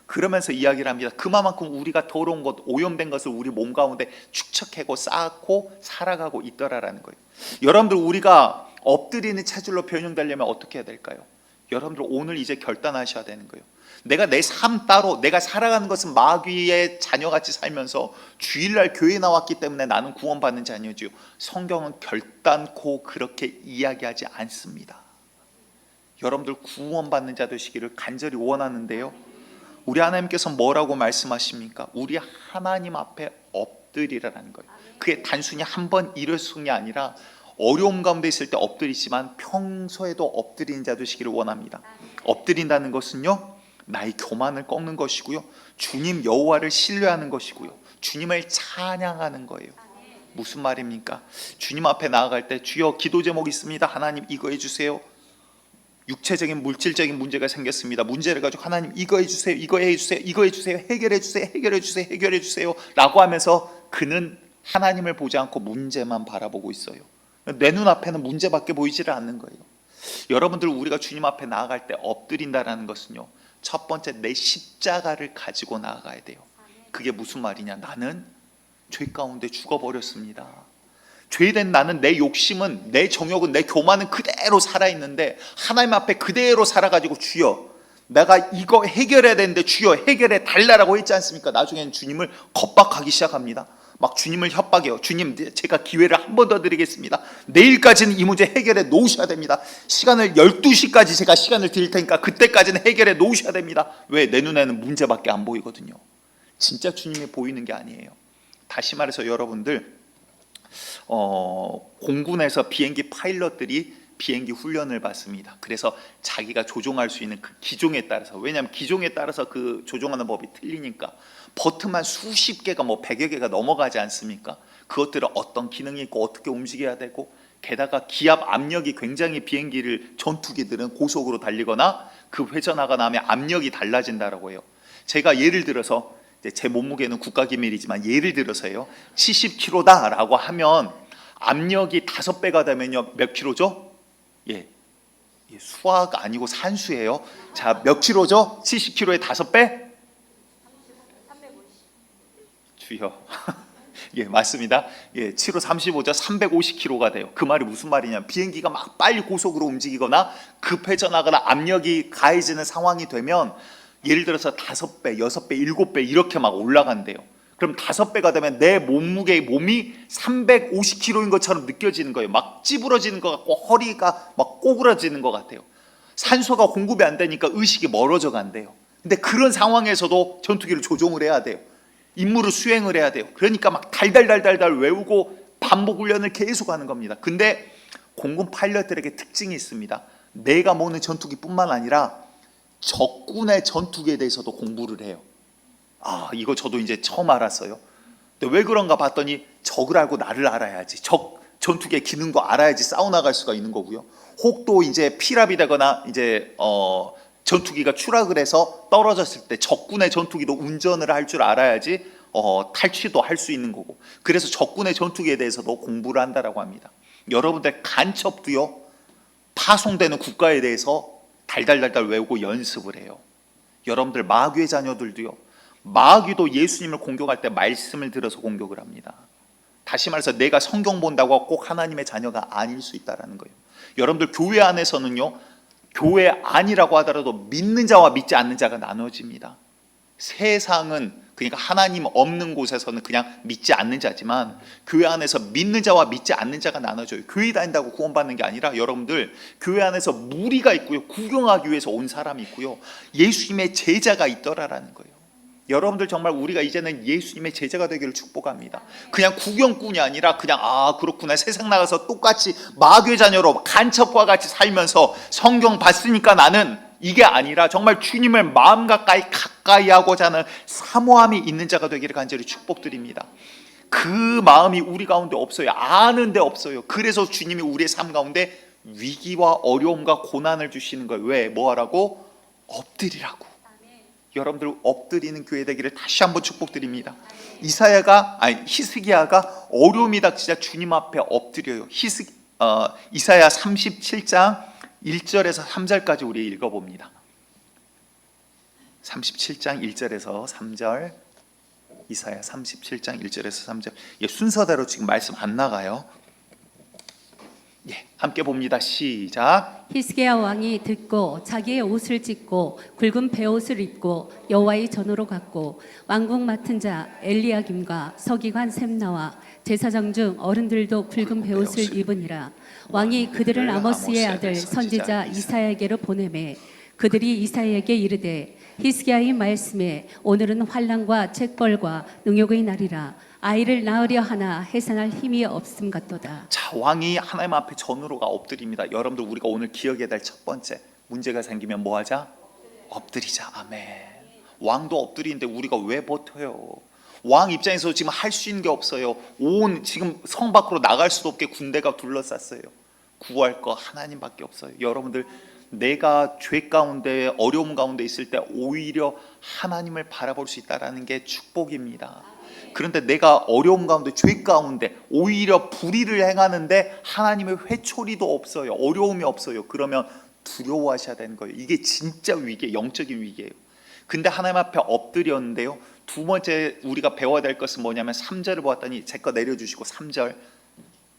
그러면서 이야기를 합니다. 그만큼 우리가 더러운 것, 오염된 것을 우리 몸 가운데 축적하고 쌓고 살아가고 있더라라는 거예요. 여러분들, 우리가 엎드리는 체질로 변형되려면 어떻게 해야 될까요? 여러분들 오늘 이제 결단하셔야 되는 거예요. 내가 내 삶 따로 내가 살아가는 것은 마귀의 자녀같이 살면서 주일날 교회에 나왔기 때문에 나는 구원받는 자녀지요. 성경은 결단코 그렇게 이야기하지 않습니다. 여러분들 구원받는 자 되시기를 간절히 원하는데요, 우리 하나님께서 뭐라고 말씀하십니까? 우리 하나님 앞에 엎드리라는 거예요. 그게 단순히 한 번 일어서는 게 아니라 어려움 가운데 있을 때 엎드리지만 평소에도 엎드리는 자 되시기를 원합니다. 엎드린다는 것은요, 나의 교만을 꺾는 것이고요, 주님 여호와를 신뢰하는 것이고요, 주님을 찬양하는 거예요. 무슨 말입니까? 주님 앞에 나아갈 때 주여 기도 제목 있습니다. 하나님 이거 해주세요. 육체적인 물질적인 문제가 생겼습니다. 문제를 가지고 하나님 이거 해주세요, 이거 해주세요, 이거 해주세요, 해결해주세요, 해결해주세요, 해결해주세요 라고 하면서 그는 하나님을 보지 않고 문제만 바라보고 있어요. 내 눈앞에는 문제밖에 보이지를 않는 거예요. 여러분들, 우리가 주님 앞에 나아갈 때 엎드린다는 것은요, 첫 번째 내 십자가를 가지고 나아가야 돼요. 그게 무슨 말이냐? 나는 죄 가운데 죽어버렸습니다. 죄된 나는, 내 욕심은, 내 정욕은, 내 교만은 그대로 살아있는데 하나님 앞에 그대로 살아가지고 주여 내가 이거 해결해야 되는데 주여 해결해 달라라고 했지 않습니까? 나중에는 주님을 겁박하기 시작합니다. 막 주님을 협박해요. 주님, 제가 기회를 한 번 더 드리겠습니다. 내일까지는 이 문제 해결해 놓으셔야 됩니다. 시간을 12시까지 제가 시간을 드릴 테니까 그때까지는 해결해 놓으셔야 됩니다. 왜? 내 눈에는 문제밖에 안 보이거든요. 진짜 주님이 보이는 게 아니에요. 다시 말해서 여러분들, 공군에서 비행기 파일럿들이 비행기 훈련을 받습니다. 그래서 자기가 조종할 수 있는 그 기종에 따라서, 왜냐하면 기종에 따라서 그 조종하는 법이 틀리니까 버튼만 수십 개가, 뭐 100여 개가 넘어가지 않습니까? 그것들은 어떤 기능이 있고 어떻게 움직여야 되고, 게다가 기압 압력이 굉장히 비행기를, 전투기들은 고속으로 달리거나 그 회전하거나 하면 압력이 달라진다라고 해요. 제가 예를 들어서, 제 몸무게는 국가기밀이지만 예를 들어서요, 70kg다라고 하면 압력이 5배가 되면요 몇 킬로죠? 예, 수학 아니고 산수예요. 자, 몇 킬로죠? 70kg에 5배? 주여. 예, 맞습니다. 예, 7호 35죠. 350kg가 돼요. 그 말이 무슨 말이냐면, 비행기가 막 빨리 고속으로 움직이거나 급회전하거나 압력이 가해지는 상황이 되면 예를 들어서 5배, 6배, 7배 이렇게 막 올라간대요. 그럼 5배가 되면 내 몸무게, 몸이 350kg인 것처럼 느껴지는 거예요. 막 찌부러지는 것 같고 허리가 막 꼬부라지는 것 같아요. 산소가 공급이 안 되니까 의식이 멀어져 간대요. 근데 그런 상황에서도 전투기를 조종을 해야 돼요. 임무를 수행을 해야 돼요. 그러니까 막 달달달달달 외우고 반복 훈련을 계속 하는 겁니다. 근데 공군 파일럿들에게 특징이 있습니다. 내가 모는 전투기뿐만 아니라 적군의 전투기에 대해서도 공부를 해요. 아, 이거 저도 이제 처음 알았어요. 근데 왜 그런가 봤더니 적을 알고 나를 알아야지, 적 전투기의 기능도 알아야지 싸워나갈 수가 있는 거고요. 혹도 이제 피랍이 되거나 이제 전투기가 추락을 해서 떨어졌을 때 적군의 전투기도 운전을 할 줄 알아야지 탈취도 할 수 있는 거고, 그래서 적군의 전투기에 대해서도 공부를 한다라고 합니다. 여러분들 간첩도요, 파송되는 국가에 대해서 달달달달 외우고 연습을 해요. 여러분들 마귀의 자녀들도요, 마귀도 예수님을 공격할 때 말씀을 들어서 공격을 합니다. 다시 말해서 내가 성경 본다고 꼭 하나님의 자녀가 아닐 수 있다는 거예요. 여러분들 교회 안에서는요, 교회 아니라고 하더라도 믿는 자와 믿지 않는 자가 나눠집니다. 세상은, 그러니까 하나님 없는 곳에서는 그냥 믿지 않는 자지만 교회 안에서 믿는 자와 믿지 않는 자가 나눠져요. 교회 다닌다고 구원받는 게 아니라 여러분들, 교회 안에서 무리가 있고요, 구경하기 위해서 온 사람이 있고요, 예수님의 제자가 있더라라는 거예요. 여러분들 정말 우리가 이제는 예수님의 제자가 되기를 축복합니다. 그냥 구경꾼이 아니라 그냥 그렇구나, 세상 나가서 똑같이 마귀의 자녀로 간첩과 같이 살면서 성경 봤으니까 나는, 이게 아니라 정말 주님을 마음 가까이 하고자 하는 사모함이 있는 자가 되기를 간절히 축복드립니다. 그 마음이 우리 가운데 없어요. 아는데 없어요. 그래서 주님이 우리의 삶 가운데 위기와 어려움과 고난을 주시는 거예요. 왜? 뭐 하라고? 엎드리라고. 여러분들 엎드리는 교회 되기를 다시 한번 축복드립니다. 히스기야가 어려움이 닥치자 주님 앞에 엎드려요. 이사야 37장 1절에서 3절까지 우리 읽어봅니다. 37장 1절에서 3절. 이사야 37장 1절에서 3절. 예, 순서대로 지금 말씀 안 나가요. 예, 함께 봅니다. 시작. 히스기야 왕이 듣고 자기의 옷을 찢고 굵은 베옷을 입고 여호와의 전으로 갔고 왕궁 맡은 자 엘리야김과 서기관 셈나와 제사장 중 어른들도 굵은 베옷을 입으니라. 왕이 그들을 아모스의 아들 선지자 이사야에게로 보내매 그들이 이사야에게 이르되 히스기야의 말씀에 오늘은 환난과 책벌과 능욕의 날이라. 아이를 낳으려 하나 해산할 힘이 없음 같도다. 자, 왕이 하나님 앞에 전으로가 엎드립니다. 여러분들, 우리가 오늘 기억해야 될 첫 번째, 문제가 생기면 뭐 하자? 엎드리자. 아멘. 왕도 엎드리는데 우리가 왜 버텨요? 왕 입장에서 지금 할 수 있는 게 없어요. 온 지금 성 밖으로 나갈 수도 없게 군대가 둘러쌌어요. 구할 거 하나님밖에 없어요. 여러분들, 내가 죄 가운데 어려움 가운데 있을 때 오히려 하나님을 바라볼 수 있다는 게 축복입니다. 그런데 내가 어려움 가운데 죄 가운데 오히려 불의를 행하는데 하나님의 회초리도 없어요. 어려움이 없어요. 그러면 두려워하셔야 되는 거예요. 이게 진짜 위기예요. 영적인 위기예요. 근데 하나님 앞에 엎드렸는데요, 두 번째 우리가 배워야 될 것은 뭐냐면 3절을 보았더니, 제 거 내려주시고 3절.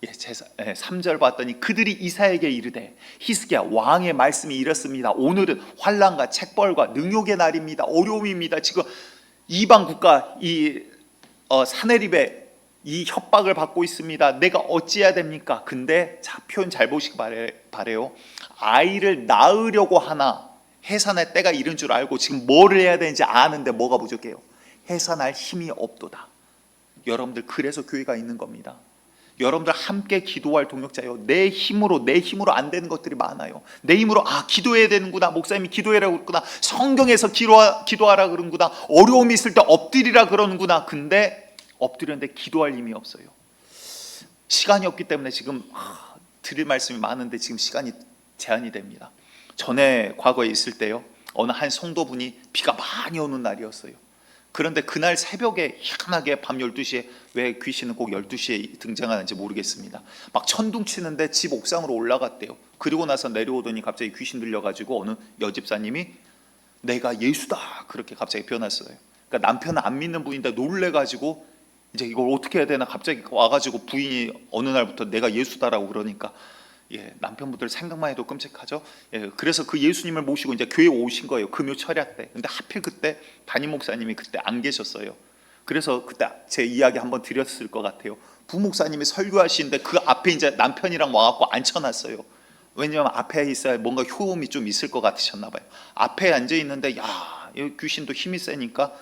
3절 봤더니 그들이 이사야에게 이르되 히스기야 왕의 말씀이 이렇습니다. 오늘은 환난과 책벌과 능욕의 날입니다. 어려움입니다. 지금 이방 국가 사네립에 이 협박을 받고 있습니다. 내가 어찌해야 됩니까? 근데 자, 표현 잘 보시기 바래요. 아이를 낳으려고 하나 해산할 때가 이른 줄 알고 지금 뭐를 해야 되는지 아는데 뭐가 부족해요? 해산할 힘이 없도다. 여러분들, 그래서 교회가 있는 겁니다. 여러분들 함께 기도할 동역자예요. 내 힘으로 안 되는 것들이 많아요. 내 힘으로 기도해야 되는구나, 목사님이 기도해라고 그러구나, 성경에서 기도하라 그러는구나, 어려움이 있을 때 엎드리라 그러는구나. 근데 엎드렸는데 기도할 힘이 없어요. 시간이 없기 때문에 지금 드릴 말씀이 많은데 지금 시간이 제한이 됩니다. 전에 과거에 있을 때요, 어느 한 성도분이 비가 많이 오는 날이었어요. 그런데 그날 새벽에 희한하게 밤 12시에, 왜 귀신은 꼭 12시에 등장하는지 모르겠습니다. 막 천둥 치는데 집 옥상으로 올라갔대요. 그리고 나서 내려오더니 갑자기 귀신 들려가지고 어느 여집사님이 내가 예수다 그렇게 갑자기 변했어요. 그러니까 남편은 안 믿는 분인데 놀래가지고 이제 이걸 어떻게 해야 되나 갑자기 와가지고 부인이 어느 날부터 내가 예수다라고 그러니까, 남편분들 생각만 해도 끔찍하죠. 그래서 그 예수님을 모시고 이제 교회에 오신 거예요. 금요 철야 때. 근데 하필 그때 담임 목사님이 그때 안 계셨어요. 그래서 그때 제 이야기 한번 드렸을 것 같아요. 부목사님이 설교하시는데 그 앞에 이제 남편이랑 와갖고 앉혀놨어요. 왜냐하면 앞에 있어야 뭔가 효험이 좀 있을 것 같으셨나 봐요. 앞에 앉아 있는데 이 귀신도 힘이 세니까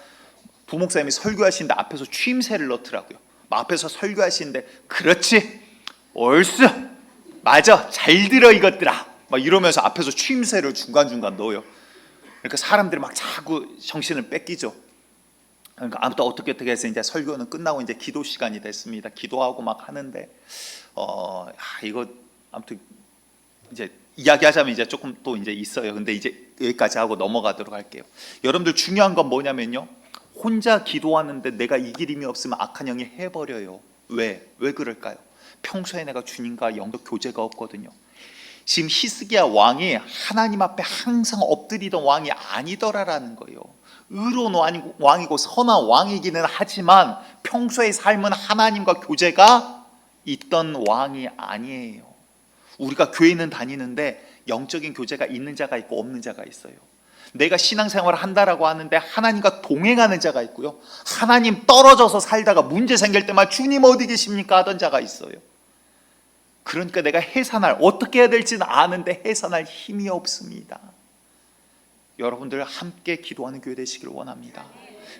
부목사님이 설교하시는데 앞에서 추임새를 넣더라고요. 앞에서 설교하시는데 그렇지, 옳스, 맞아, 잘 들어 이것들아, 막 이러면서 앞에서 추임새를 중간중간 넣어요. 그러니까 사람들이 막 자꾸 정신을 뺏기죠. 그러니까 아무튼 어떻게 해서 이제 설교는 끝나고 이제 기도 시간이 됐습니다. 기도하고 막 하는데 이거 아무튼 이제 이야기하자면 이제 조금 또 이제 있어요. 근데 이제 여기까지 하고 넘어가도록 할게요. 여러분들, 중요한 건 뭐냐면요, 혼자 기도하는데 내가 이길 힘이 없으면 악한 영이 해버려요. 왜 그럴까요? 평소에 내가 주님과 영적 교제가 없거든요. 지금 히스기야 왕이 하나님 앞에 항상 엎드리던 왕이 아니더라라는 거예요. 의로운 왕이고 선한 왕이기는 하지만 평소의 삶은 하나님과 교제가 있던 왕이 아니에요. 우리가 교회는 다니는데 영적인 교제가 있는 자가 있고 없는 자가 있어요. 내가 신앙생활을 한다라고 하는데 하나님과 동행하는 자가 있고요, 하나님 떨어져서 살다가 문제 생길 때만 주님 어디 계십니까 하던 자가 있어요. 그러니까 내가 어떻게 해야 될지는 아는데 해산할 힘이 없습니다. 여러분들 함께 기도하는 교회 되시길 원합니다.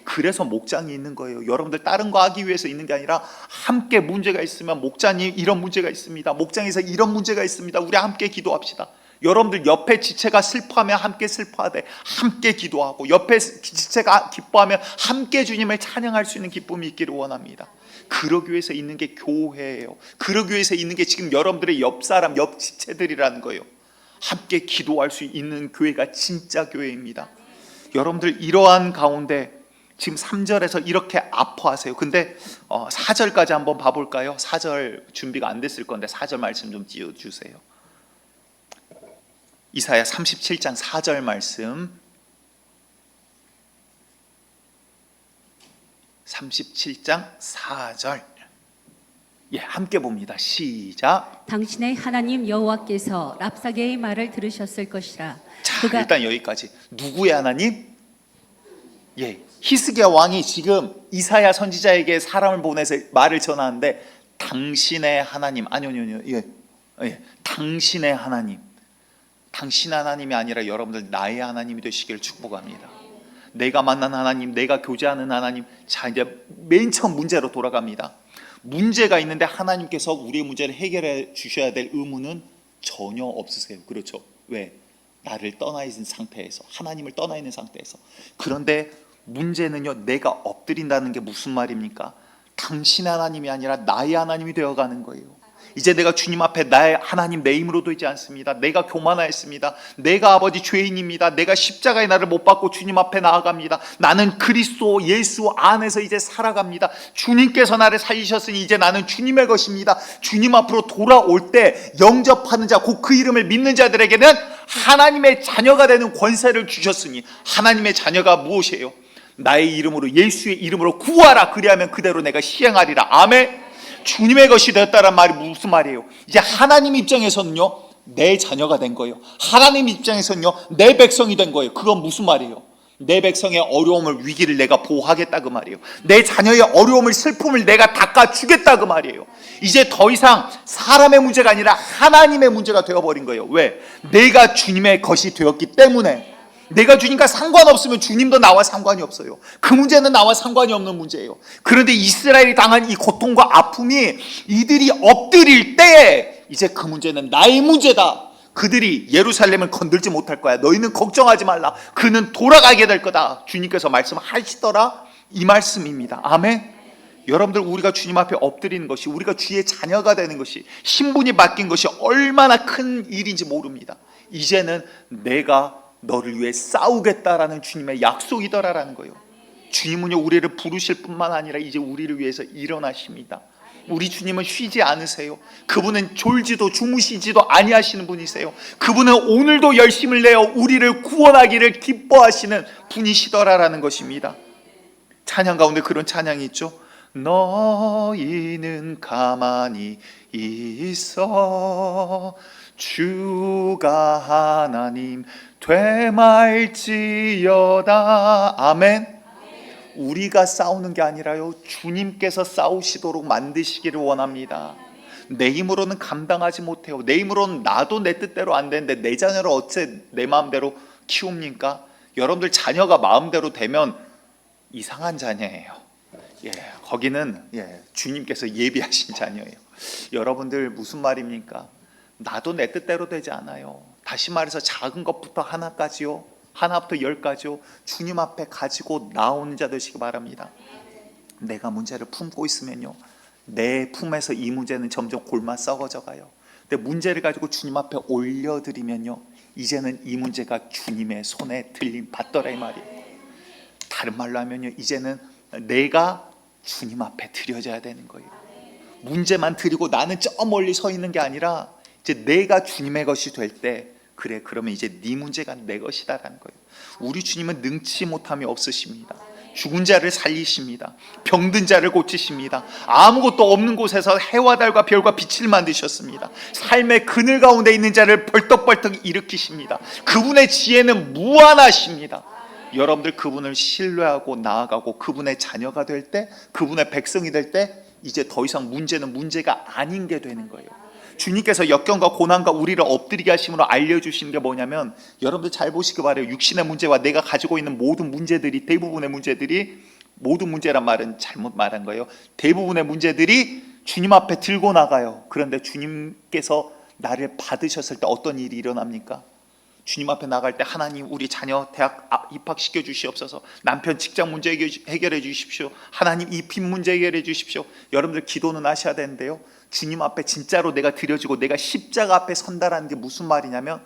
그래서 목장이 있는 거예요. 여러분들 다른 거 하기 위해서 있는 게 아니라 함께 문제가 있으면, 목장님 이런 문제가 있습니다, 목장에서 이런 문제가 있습니다, 우리 함께 기도합시다. 여러분들 옆에 지체가 슬퍼하면 함께 슬퍼하되 함께 기도하고, 옆에 지체가 기뻐하면 함께 주님을 찬양할 수 있는 기쁨이 있기를 원합니다. 그러기 위해서 있는 게 교회예요. 그러기 위해서 있는 게 지금 여러분들의 옆 사람, 옆 지체들이라는 거예요. 함께 기도할 수 있는 교회가 진짜 교회입니다. 여러분들, 이러한 가운데 지금 3절에서 이렇게 아파하세요. 근데 4절까지 한번 봐볼까요? 4절 준비가 안 됐을 건데 4절 말씀 좀 띄워주세요. 이사야 37장 4절 말씀. 37장 4절. 예, 함께 봅니다. 시작. 당신의 하나님 여호와께서 랍사게의 말을 들으셨을 것이라. 자, 일단 여기까지. 누구의 하나님? 예, 히스기야 왕이 지금 이사야 선지자에게 사람을 보내서 말을 전하는데 당신의 하나님, 아니요, 당신의 하나님, 당신 하나님이 아니라 여러분들 나의 하나님이 되시기를 축복합니다. 내가 만난 하나님, 내가 교제하는 하나님. 자, 이제 맨 처음 문제로 돌아갑니다. 문제가 있는데 하나님께서 우리의 문제를 해결해 주셔야 될 의무는 전혀 없으세요. 그렇죠? 왜? 나를 떠나 있는 상태에서, 하나님을 떠나 있는 상태에서. 그런데 문제는요, 내가 엎드린다는 게 무슨 말입니까? 당신 하나님이 아니라 나의 하나님이 되어가는 거예요. 이제 내가 주님 앞에 나의 하나님 내 힘으로 되지 않습니다. 내가 교만하였습니다. 내가 아버지 죄인입니다. 내가 십자가의 나를 못 받고 주님 앞에 나아갑니다. 나는 그리스도 예수 안에서 이제 살아갑니다. 주님께서 나를 살리셨으니 이제 나는 주님의 것입니다. 주님 앞으로 돌아올 때 영접하는 자, 곧 그 이름을 믿는 자들에게는 하나님의 자녀가 되는 권세를 주셨으니, 하나님의 자녀가 무엇이에요? 나의 이름으로, 예수의 이름으로 구하라. 그리하면 그대로 내가 시행하리라. 아멘. 주님의 것이 되었다는 말이 무슨 말이에요? 이제 하나님 입장에서는요, 내 자녀가 된 거예요. 하나님 입장에서는요, 내 백성이 된 거예요. 그건 무슨 말이에요? 내 백성의 어려움을, 위기를 내가 보호하겠다 그 말이에요. 내 자녀의 어려움을, 슬픔을 내가 닦아주겠다 그 말이에요. 이제 더 이상 사람의 문제가 아니라 하나님의 문제가 되어버린 거예요. 왜? 내가 주님의 것이 되었기 때문에. 내가 주님과 상관없으면 주님도 나와 상관이 없어요. 그 문제는 나와 상관이 없는 문제예요. 그런데 이스라엘이 당한 이 고통과 아픔이 이들이 엎드릴 때 이제 그 문제는 나의 문제다. 그들이 예루살렘을 건들지 못할 거야. 너희는 걱정하지 말라. 그는 돌아가게 될 거다. 주님께서 말씀하시더라. 이 말씀입니다. 아멘. 여러분들, 우리가 주님 앞에 엎드리는 것이, 우리가 주의 자녀가 되는 것이, 신분이 바뀐 것이 얼마나 큰 일인지 모릅니다. 이제는 내가 너를 위해 싸우겠다라는 주님의 약속이더라라는 거예요. 주님은요, 우리를 부르실 뿐만 아니라 이제 우리를 위해서 일어나십니다. 우리 주님은 쉬지 않으세요. 그분은 졸지도 주무시지도 아니하시는 분이세요. 그분은 오늘도 열심을 내어 우리를 구원하기를 기뻐하시는 분이시더라라는 것입니다. 찬양 가운데 그런 찬양이 있죠. 너희는 가만히 있어 주가 하나님 되말지어다. 아멘. 우리가 싸우는 게 아니라요, 주님께서 싸우시도록 만드시기를 원합니다. 내 힘으로는 감당하지 못해요. 내 힘으로는 나도 내 뜻대로 안 되는데 내 자녀를 어째 내 마음대로 키웁니까? 여러분들 자녀가 마음대로 되면 이상한 자녀예요. 예, 거기는 주님께서 예비하신 자녀예요. 여러분들 무슨 말입니까? 나도 내 뜻대로 되지 않아요. 다시 말해서 작은 것부터 하나까지요, 하나부터 10까지요, 주님 앞에 가지고 나오는 자 되시기 바랍니다. 내가 문제를 품고 있으면요, 내 품에서 이 문제는 점점 골마 썩어져 가요. 근데 문제를 가지고 주님 앞에 올려드리면요, 이제는 이 문제가 주님의 손에 들림 받더라 이 말이에요. 다른 말로 하면요, 이제는 내가 주님 앞에 드려져야 되는 거예요. 문제만 드리고 나는 저 멀리 서 있는 게 아니라 이제 내가 주님의 것이 될 때, 그래, 그러면 이제 네 문제가 내 것이다라는 거예요. 우리 주님은 능치 못함이 없으십니다. 죽은 자를 살리십니다. 병든 자를 고치십니다. 아무것도 없는 곳에서 해와 달과 별과 빛을 만드셨습니다. 삶의 그늘 가운데 있는 자를 벌떡벌떡 일으키십니다. 그분의 지혜는 무한하십니다. 여러분들 그분을 신뢰하고 나아가고 그분의 자녀가 될 때, 그분의 백성이 될 때, 이제 더 이상 문제는 문제가 아닌 게 되는 거예요. 주님께서 역경과 고난과 우리를 엎드리게 하심으로 알려주시는 게 뭐냐면, 여러분들 잘 보시기 바라요. 육신의 문제와 내가 가지고 있는 모든 문제들이, 대부분의 문제들이, 모든 문제란 말은 잘못 말한 거예요. 대부분의 문제들이 주님 앞에 들고 나가요. 그런데 주님께서 나를 받으셨을 때 어떤 일이 일어납니까? 주님 앞에 나갈 때, 하나님 우리 자녀 대학 입학시켜 주시옵소서, 남편 직장 문제 해결해 주십시오, 하나님 이 빚 문제 해결해 주십시오. 여러분들 기도는 하셔야 되는데요, 주님 앞에 진짜로 내가 드려지고 내가 십자가 앞에 선다라는 게 무슨 말이냐면,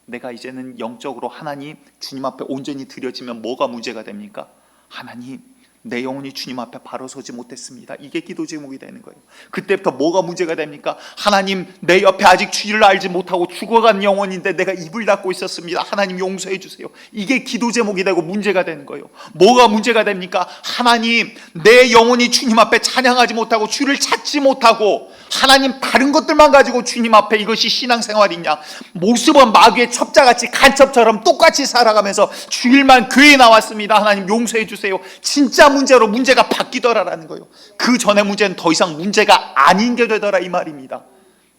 내가 이제는 영적으로 하나님 주님 앞에 온전히 드려지면 뭐가 문제가 됩니까? 하나님, 내 영혼이 주님 앞에 바로 서지 못했습니다. 이게 기도 제목이 되는 거예요. 그때부터 뭐가 문제가 됩니까? 하나님, 내 옆에 아직 주를 알지 못하고 죽어간 영혼인데 내가 입을 닫고 있었습니다. 하나님 용서해 주세요. 이게 기도 제목이 되고 문제가 되는 거예요. 뭐가 문제가 됩니까? 하나님, 내 영혼이 주님 앞에 찬양하지 못하고 주를 찾지 못하고 하나님 다른 것들만 가지고 주님 앞에 이것이 신앙생활이냐? 모습은 마귀의 첩자같이 간첩처럼 똑같이 살아가면서 주일만 교회에 나왔습니다. 하나님 용서해 주세요. 진짜 문제로 문제가 바뀌더라라는 거예요. 그 전에 문제는 더 이상 문제가 아닌 게 되더라 이 말입니다.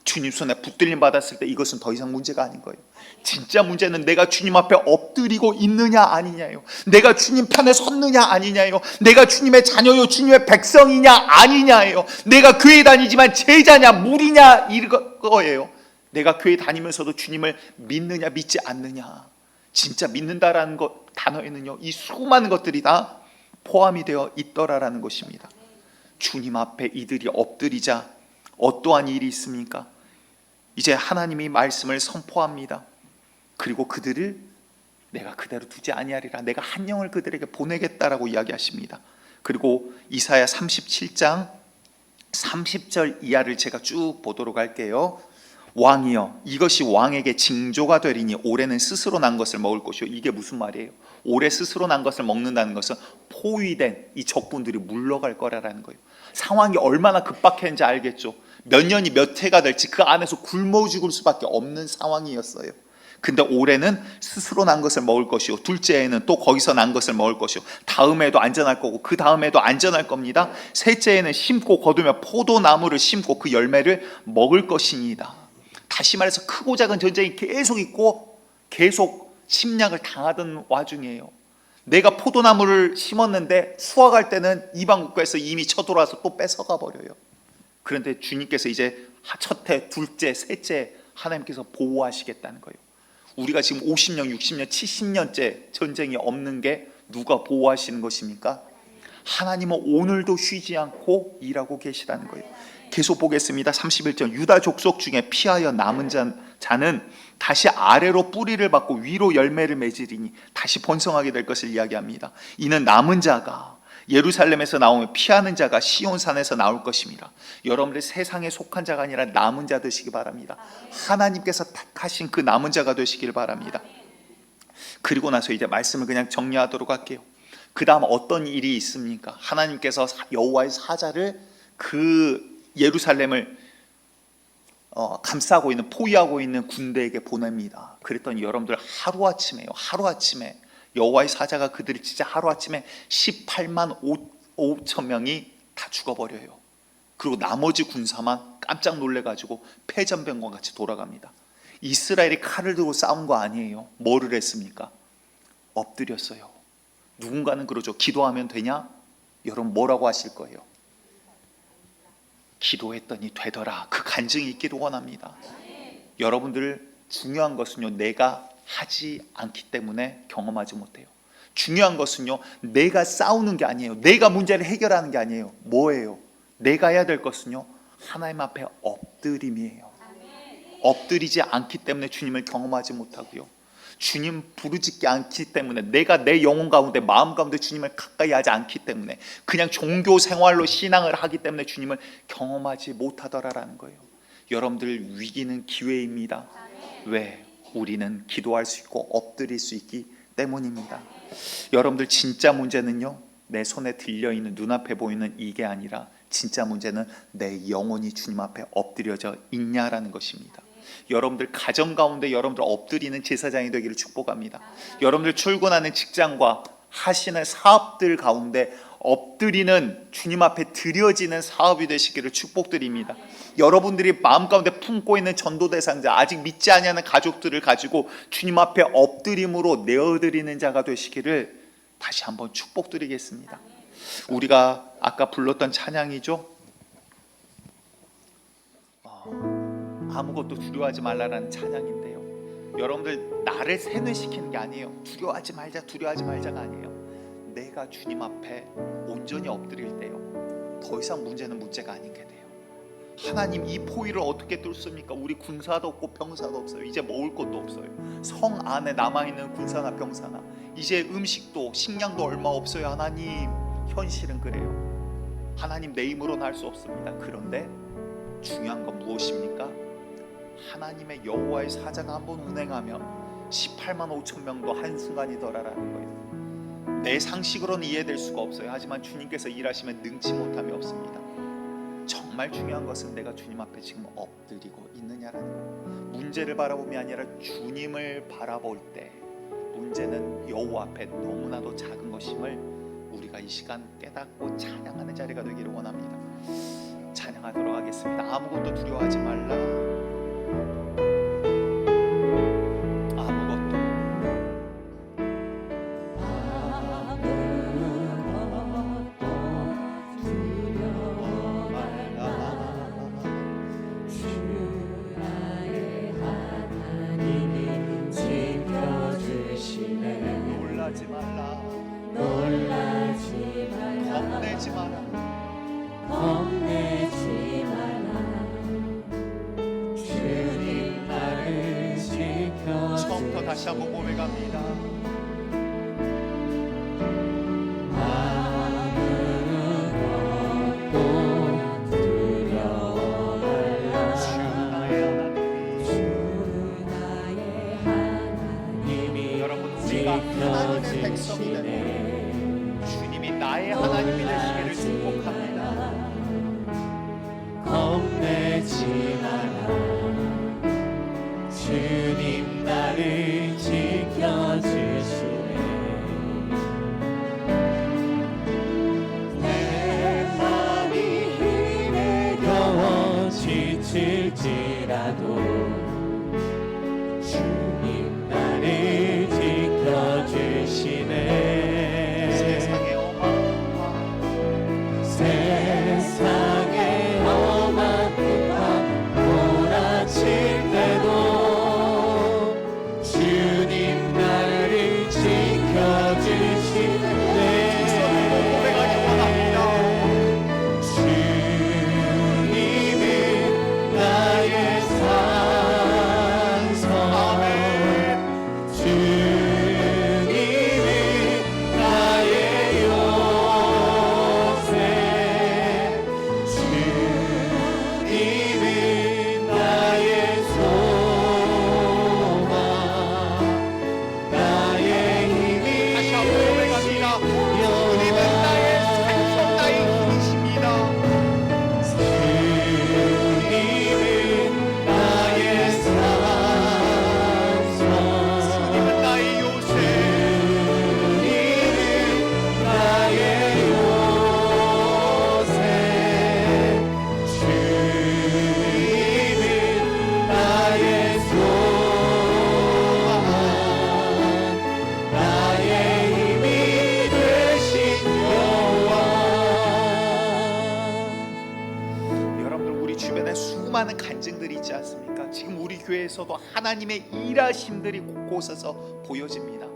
주님 손에 붙들림 받았을 때 이것은 더 이상 문제가 아닌 거예요. 진짜 문제는 내가 주님 앞에 엎드리고 있느냐 아니냐예요. 내가 주님 편에 섰느냐 아니냐예요. 내가 주님의 자녀요 주님의 백성이냐 아니냐예요. 내가 교회 다니지만 제자냐 무리냐 이거예요. 내가 교회 다니면서도 주님을 믿느냐 믿지 않느냐. 진짜 믿는다라는 단어에는요 이 수많은 것들이 다 포함이 되어 있더라라는 것입니다. 주님 앞에 이들이 엎드리자 어떠한 일이 있습니까? 이제 하나님이 말씀을 선포합니다. 그리고 그들을 내가 그대로 두지 아니하리라. 내가 한 영을 그들에게 보내겠다라고 이야기하십니다. 그리고 이사야 37장 30절 이하를 제가 쭉 보도록 할게요. 왕이여, 이것이 왕에게 징조가 되리니 올해는 스스로 난 것을 먹을 것이요. 이게 무슨 말이에요? 올해 스스로 난 것을 먹는다는 것은 포위된 이 적군들이 물러갈 거라는 거예요. 상황이 얼마나 급박했는지 알겠죠. 몇 년이 몇 해가 될지 그 안에서 굶어 죽을 수밖에 없는 상황이었어요. 근데 올해는 스스로 난 것을 먹을 것이요, 둘째에는 또 거기서 난 것을 먹을 것이요, 다음에도 안전할 거고 그 다음에도 안전할 겁니다. 셋째에는 심고 거두며 포도나무를 심고 그 열매를 먹을 것이니이다. 다시 말해서 크고 작은 전쟁이 계속 있고 계속 침략을 당하던 와중이에요. 내가 포도나무를 심었는데 수확할 때는 이방 국가에서 이미 쳐들어와서 또 뺏어가 버려요. 그런데 주님께서 이제 첫해, 둘째, 셋째 하나님께서 보호하시겠다는 거예요. 우리가 지금 50년, 60년, 70년째 전쟁이 없는 게 누가 보호하시는 것입니까? 하나님은 오늘도 쉬지 않고 일하고 계시다는 거예요. 계속 보겠습니다. 31절, 유다 족속 중에 피하여 남은 자는 다시 아래로 뿌리를 받고 위로 열매를 맺으리니 다시 번성하게 될 것을 이야기합니다. 이는 남은 자가 예루살렘에서 나오면 피하는 자가 시온산에서 나올 것입니다. 여러분들 세상에 속한 자가 아니라 남은 자 되시기 바랍니다. 하나님께서 택하신 그 남은 자가 되시길 바랍니다. 그리고 나서 이제 말씀을 그냥 정리하도록 할게요. 그 다음 어떤 일이 있습니까? 하나님께서 여호와의 사자를 그 예루살렘을 감싸고 있는, 포위하고 있는 군대에게 보냅니다. 그랬더니 여러분들 하루아침에 여호와의 사자가 그들이 진짜 하루아침에 18만 5천 명이 다 죽어버려요. 그리고 나머지 군사만 깜짝 놀래가지고 패전병과 같이 돌아갑니다. 이스라엘이 칼을 들고 싸운 거 아니에요. 뭐를 했습니까? 엎드렸어요. 누군가는 그러죠. 기도하면 되냐? 여러분 뭐라고 하실 거예요? 기도했더니 되더라. 그 간증이 있기를 원합니다. 여러분들 중요한 것은요, 내가 하지 않기 때문에 경험하지 못해요. 중요한 것은요, 내가 싸우는 게 아니에요. 내가 문제를 해결하는 게 아니에요. 뭐예요? 내가 해야 될 것은요, 하나님 앞에 엎드림이에요. 엎드리지 않기 때문에 주님을 경험하지 못하고요, 주님 부르짖지 않기 때문에, 내가 내 영혼 가운데 마음 가운데 주님을 가까이 하지 않기 때문에, 그냥 종교 생활로 신앙을 하기 때문에 주님을 경험하지 못하더라라는 거예요. 여러분들 위기는 기회입니다. 왜? 우리는 기도할 수 있고 엎드릴 수 있기 때문입니다. 여러분들 진짜 문제는요, 내 손에 들려있는 눈앞에 보이는 이게 아니라 진짜 문제는 내 영혼이 주님 앞에 엎드려져 있냐라는 것입니다. 여러분들 가정 가운데 여러분들 엎드리는 제사장이 되기를 축복합니다. 여러분들 출근하는 직장과 하시는 사업들 가운데 엎드리는, 주님 앞에 드려지는 사업이 되시기를 축복드립니다. 여러분들이 마음 가운데 품고 있는 전도 대상자, 아직 믿지 아니하는 가족들을 가지고 주님 앞에 엎드림으로 내어드리는 자가 되시기를 다시 한번 축복드리겠습니다. 우리가 아까 불렀던 찬양이죠. 아무것도 두려워하지 말라라는 찬양인데요, 여러분들 나를 세뇌시키는 게 아니에요. 두려워하지 말자가 아니에요. 내가 주님 앞에 온전히 엎드릴 때요, 더 이상 문제는 문제가 아닌 게 돼요. 하나님, 이 포위를 어떻게 뚫습니까? 우리 군사도 없고 병사도 없어요. 이제 먹을 것도 없어요. 성 안에 남아있는 군사나 병사나 이제 음식도 식량도 얼마 없어요. 하나님, 현실은 그래요. 하나님 내 힘으로는 할 수 없습니다. 그런데 중요한 건 무엇입니까? 하나님의 여호와의 사자가 한번 운행하면 18만 5천 명도 한순간이더라라는 거예요. 내 상식으로는 이해될 수가 없어요. 하지만 주님께서 일하시면 능치 못함이 없습니다. 정말 중요한 것은 내가 주님 앞에 지금 엎드리고 있느냐라는 거예요. 문제를 바라봄이 아니라 주님을 바라볼 때 문제는 여호와 앞에 너무나도 작은 것임을 우리가 이 시간 깨닫고 찬양하는 자리가 되기를 원합니다. 찬양하도록 하겠습니다. 아무것도 두려워하지 말라. 아무것도 두려워 말라. 주 나의 하나님이 지켜주시네. 놀라지 말라. 놀라지 말라. 겁내지 마라. 겁내지 마라. 주님 나를 지켜주시네. 처음부터 다시 한번 고백합니다. 아무것도 두려워 말라. 주 나의 하나님이 주 나의 하나님이 여러분 우리가 하나님의 백성이 되고 주님이 나의 하나님이 되시기를 축복합니다. 겁내지 마라. 주님 나를 지켜주시네. 내 맘이 힘에 겨워 지칠지라도 주님 나를 지켜주시네. 세상의 어마어마한 세상의 험한 풍파 몰아칠 때도 주님 나를 지켜주시네. 고백하기 원합니다. 주님은 나의 산성. 주님은 나의 요새. 주님은 나의 소망. 나의 힘이 다시 한번 고백합니다. 주님은 나의 산성 나의 힘이십니다. 주님은 나의 산성. 주님은 나의 요새. 주님은 나의 요새. 주님은 나의 소망. 나의 힘이 되신 여호와. 여러분들 우리 주변에 수많은 간증들이 있지 않습니까? 지금 우리 교회에서도 하나님의 일하심들이 곳곳에서 보여집니다.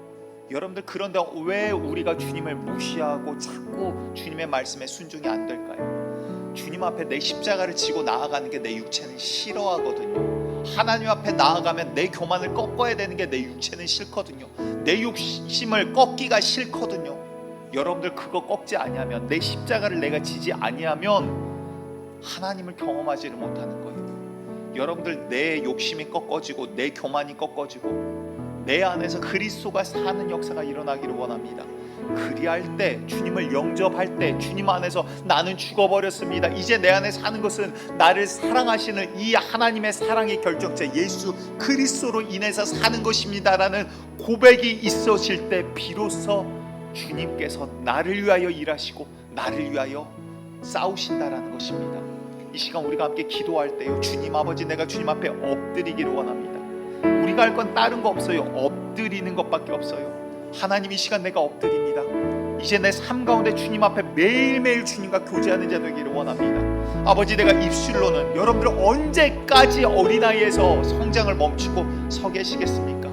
여러분들 그런데 왜 우리가 주님을 무시하고 자꾸 주님의 말씀에 순종이 안 될까요? 주님 앞에 내 십자가를 지고 나아가는 게 내 육체는 싫어하거든요. 하나님 앞에 나아가면 내 교만을 꺾어야 되는 게 내 육체는 싫거든요. 내 욕심을 꺾기가 싫거든요. 여러분들 그거 꺾지 아니하면 내 십자가를 내가 지지 아니하면 하나님을 경험하지를 못하는 거예요. 여러분들 내 욕심이 꺾어지고 내 교만이 꺾어지고 내 안에서 그리스도가 사는 역사가 일어나기를 원합니다. 그리할 때 주님을 영접할 때 주님 안에서 나는 죽어버렸습니다. 이제 내 안에 사는 것은 나를 사랑하시는 이 하나님의 사랑의 결정체 예수 그리스도로 인해서 사는 것입니다라는 고백이 있어질 때 비로소 주님께서 나를 위하여 일하시고 나를 위하여 싸우신다라는 것입니다. 이 시간 우리가 함께 기도할 때요, 주님 아버지 내가 주님 앞에 엎드리기를 원합니다. 우리가 할 건 다른 거 없어요. 엎드리는 것밖에 없어요. 하나님 이 시간 내가 엎드립니다. 이제 내 삶 가운데 주님 앞에 매일매일 주님과 교제하는 자 되기를 원합니다. 아버지 내가 입술로는 여러분들 언제까지 어린아이에서 성장을 멈추고 서 계시겠습니까?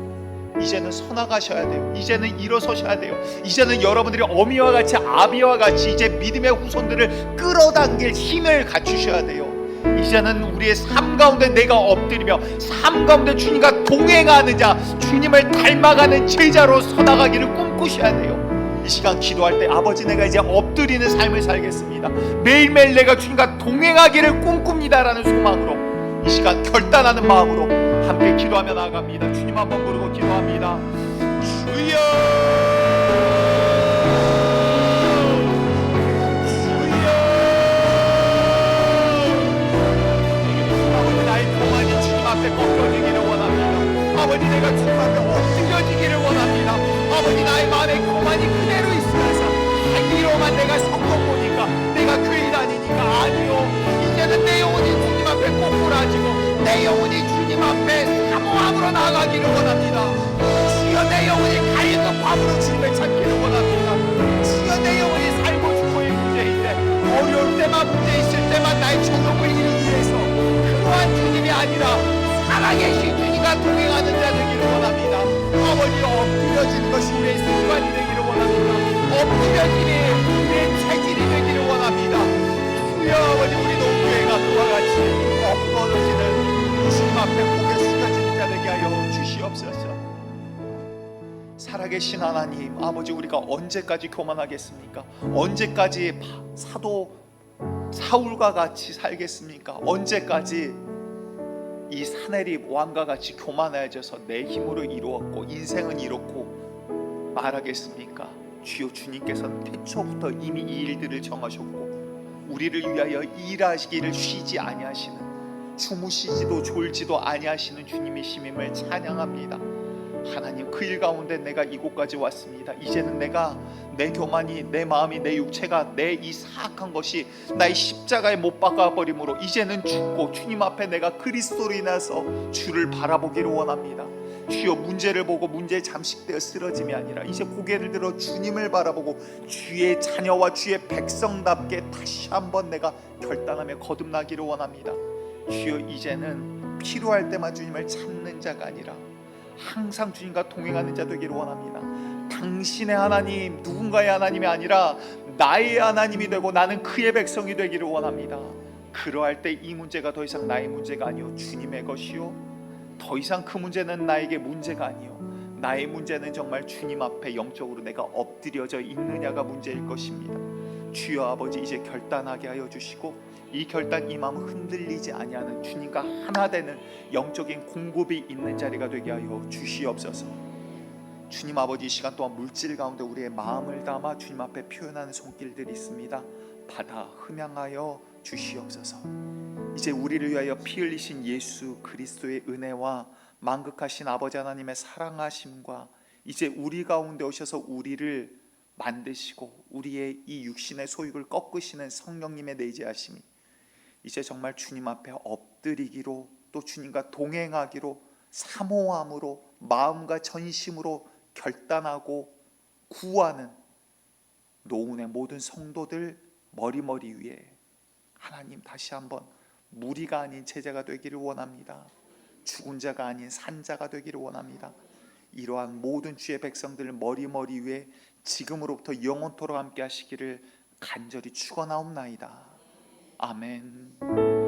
이제는 서나가셔야 돼요. 이제는 일어서셔야 돼요. 이제는 여러분들이 어미와 같이 아비와 같이 이제 믿음의 후손들을 끌어당길 힘을 갖추셔야 돼요. 이제는 우리의 삶 가운데 내가 엎드리며 삶 가운데 주님과 동행하는 자, 주님을 닮아가는 제자로 서나가기를 꿈꾸셔야 돼요. 이 시간 기도할 때 아버지 내가 이제 엎드리는 삶을 살겠습니다. 매일매일 내가 주님과 동행하기를 꿈꿉니다라는 소망으로 이 시간 결단하는 마음으로 함께 기도하며 나아갑니다. 주님 한번 부르고 기도합니다. 주여 꺾여지기를 원합니다. 아버지 내가 주님 앞에 엎드려지기를 원합니다. 아버지 나의 마음에 교만이 그대로 있으면서 이로만 내가 성공 보니까 내가 교회 다니니까 아니요, 이제는 내 영혼이 주님 앞에 꼬꾸라지고 내 영혼이 주님 앞에 사모함으로 나아가기를 원합니다. 주여 내 영혼이 갈급함으로 주님을 찾기를 원합니다. 주여 내 영혼이 살고 죽고의 문제인데 어려울 때만 문제 있을 때만 나의 초동을 이루기 위해서 그러한 주님이 아니라 살아계신 주님과 동행하는 자 되기를 원합니다. 아버지 엎드려지는 것이 우리의 습관이 되기를 원합니다. 엎드려지니 우리의 체질이 되기를 원합니다. 주여 아버지 우리 농교회가 그와 같이 엎어져지는 주님 앞에 고개 숙여지는 자 되게 하여 주시옵소서. 살아계신 하나님 아버지 우리가 언제까지 교만하겠습니까? 언제까지 사도 사울과 같이 살겠습니까? 언제까지 이 사내립 왕과 같이 교만해져서 내 힘으로 이루었고 인생은 이렇고 말하겠습니까? 주여 주님께서는 태초부터 이미 이 일들을 정하셨고 우리를 위하여 일하시기를 쉬지 아니하시는 주무시지도 졸지도 아니하시는 주님이심임을 찬양합니다. 하나님 그 일 가운데 내가 이곳까지 왔습니다. 이제는 내가 내 교만이 내 마음이 내 육체가 내 이 사악한 것이 나의 십자가에 못 박아버림으로 이제는 죽고 주님 앞에 내가 그리스도로 인해서 주를 바라보기를 원합니다. 주여 문제를 보고 문제에 잠식되어 쓰러짐이 아니라 이제 고개를 들어 주님을 바라보고 주의 자녀와 주의 백성답게 다시 한번 내가 결단하며 거듭나기를 원합니다. 주여 이제는 필요할 때만 주님을 찾는 자가 아니라 항상 주님과 동행하는 자 되기를 원합니다. 당신의 하나님 누군가의 하나님이 아니라 나의 하나님이 되고 나는 그의 백성이 되기를 원합니다. 그러할 때 이 문제가 더 이상 나의 문제가 아니요 주님의 것이요 더 이상 그 문제는 나에게 문제가 아니요 나의 문제는 정말 주님 앞에 영적으로 내가 엎드려져 있느냐가 문제일 것입니다. 주여 아버지 이제 결단하게 하여 주시고 이 결단 이 마음 흔들리지 아니하는 주님과 하나 되는 영적인 공급이 있는 자리가 되게 하여 주시옵소서. 주님 아버지 이 시간 동안 물질 가운데 우리의 마음을 담아 주님 앞에 표현하는 손길들이 있습니다. 받아 흠양하여 주시옵소서. 이제 우리를 위하여 피 흘리신 예수 그리스도의 은혜와 만극하신 아버지 하나님의 사랑하심과 이제 우리 가운데 오셔서 우리를 만드시고 우리의 이 육신의 소욕을 꺾으시는 성령님의 내재하심이 이제 정말 주님 앞에 엎드리기로 또 주님과 동행하기로 사모함으로 마음과 전심으로 결단하고 구하는 노은의 모든 성도들 머리머리 위에 하나님 다시 한번 무리가 아닌 제자가 되기를 원합니다. 죽은 자가 아닌 산 자가 되기를 원합니다. 이러한 모든 주의 백성들 머리머리 위에 지금으로부터 영원토록 함께 하시기를 간절히 축원하옵나이다. 아멘.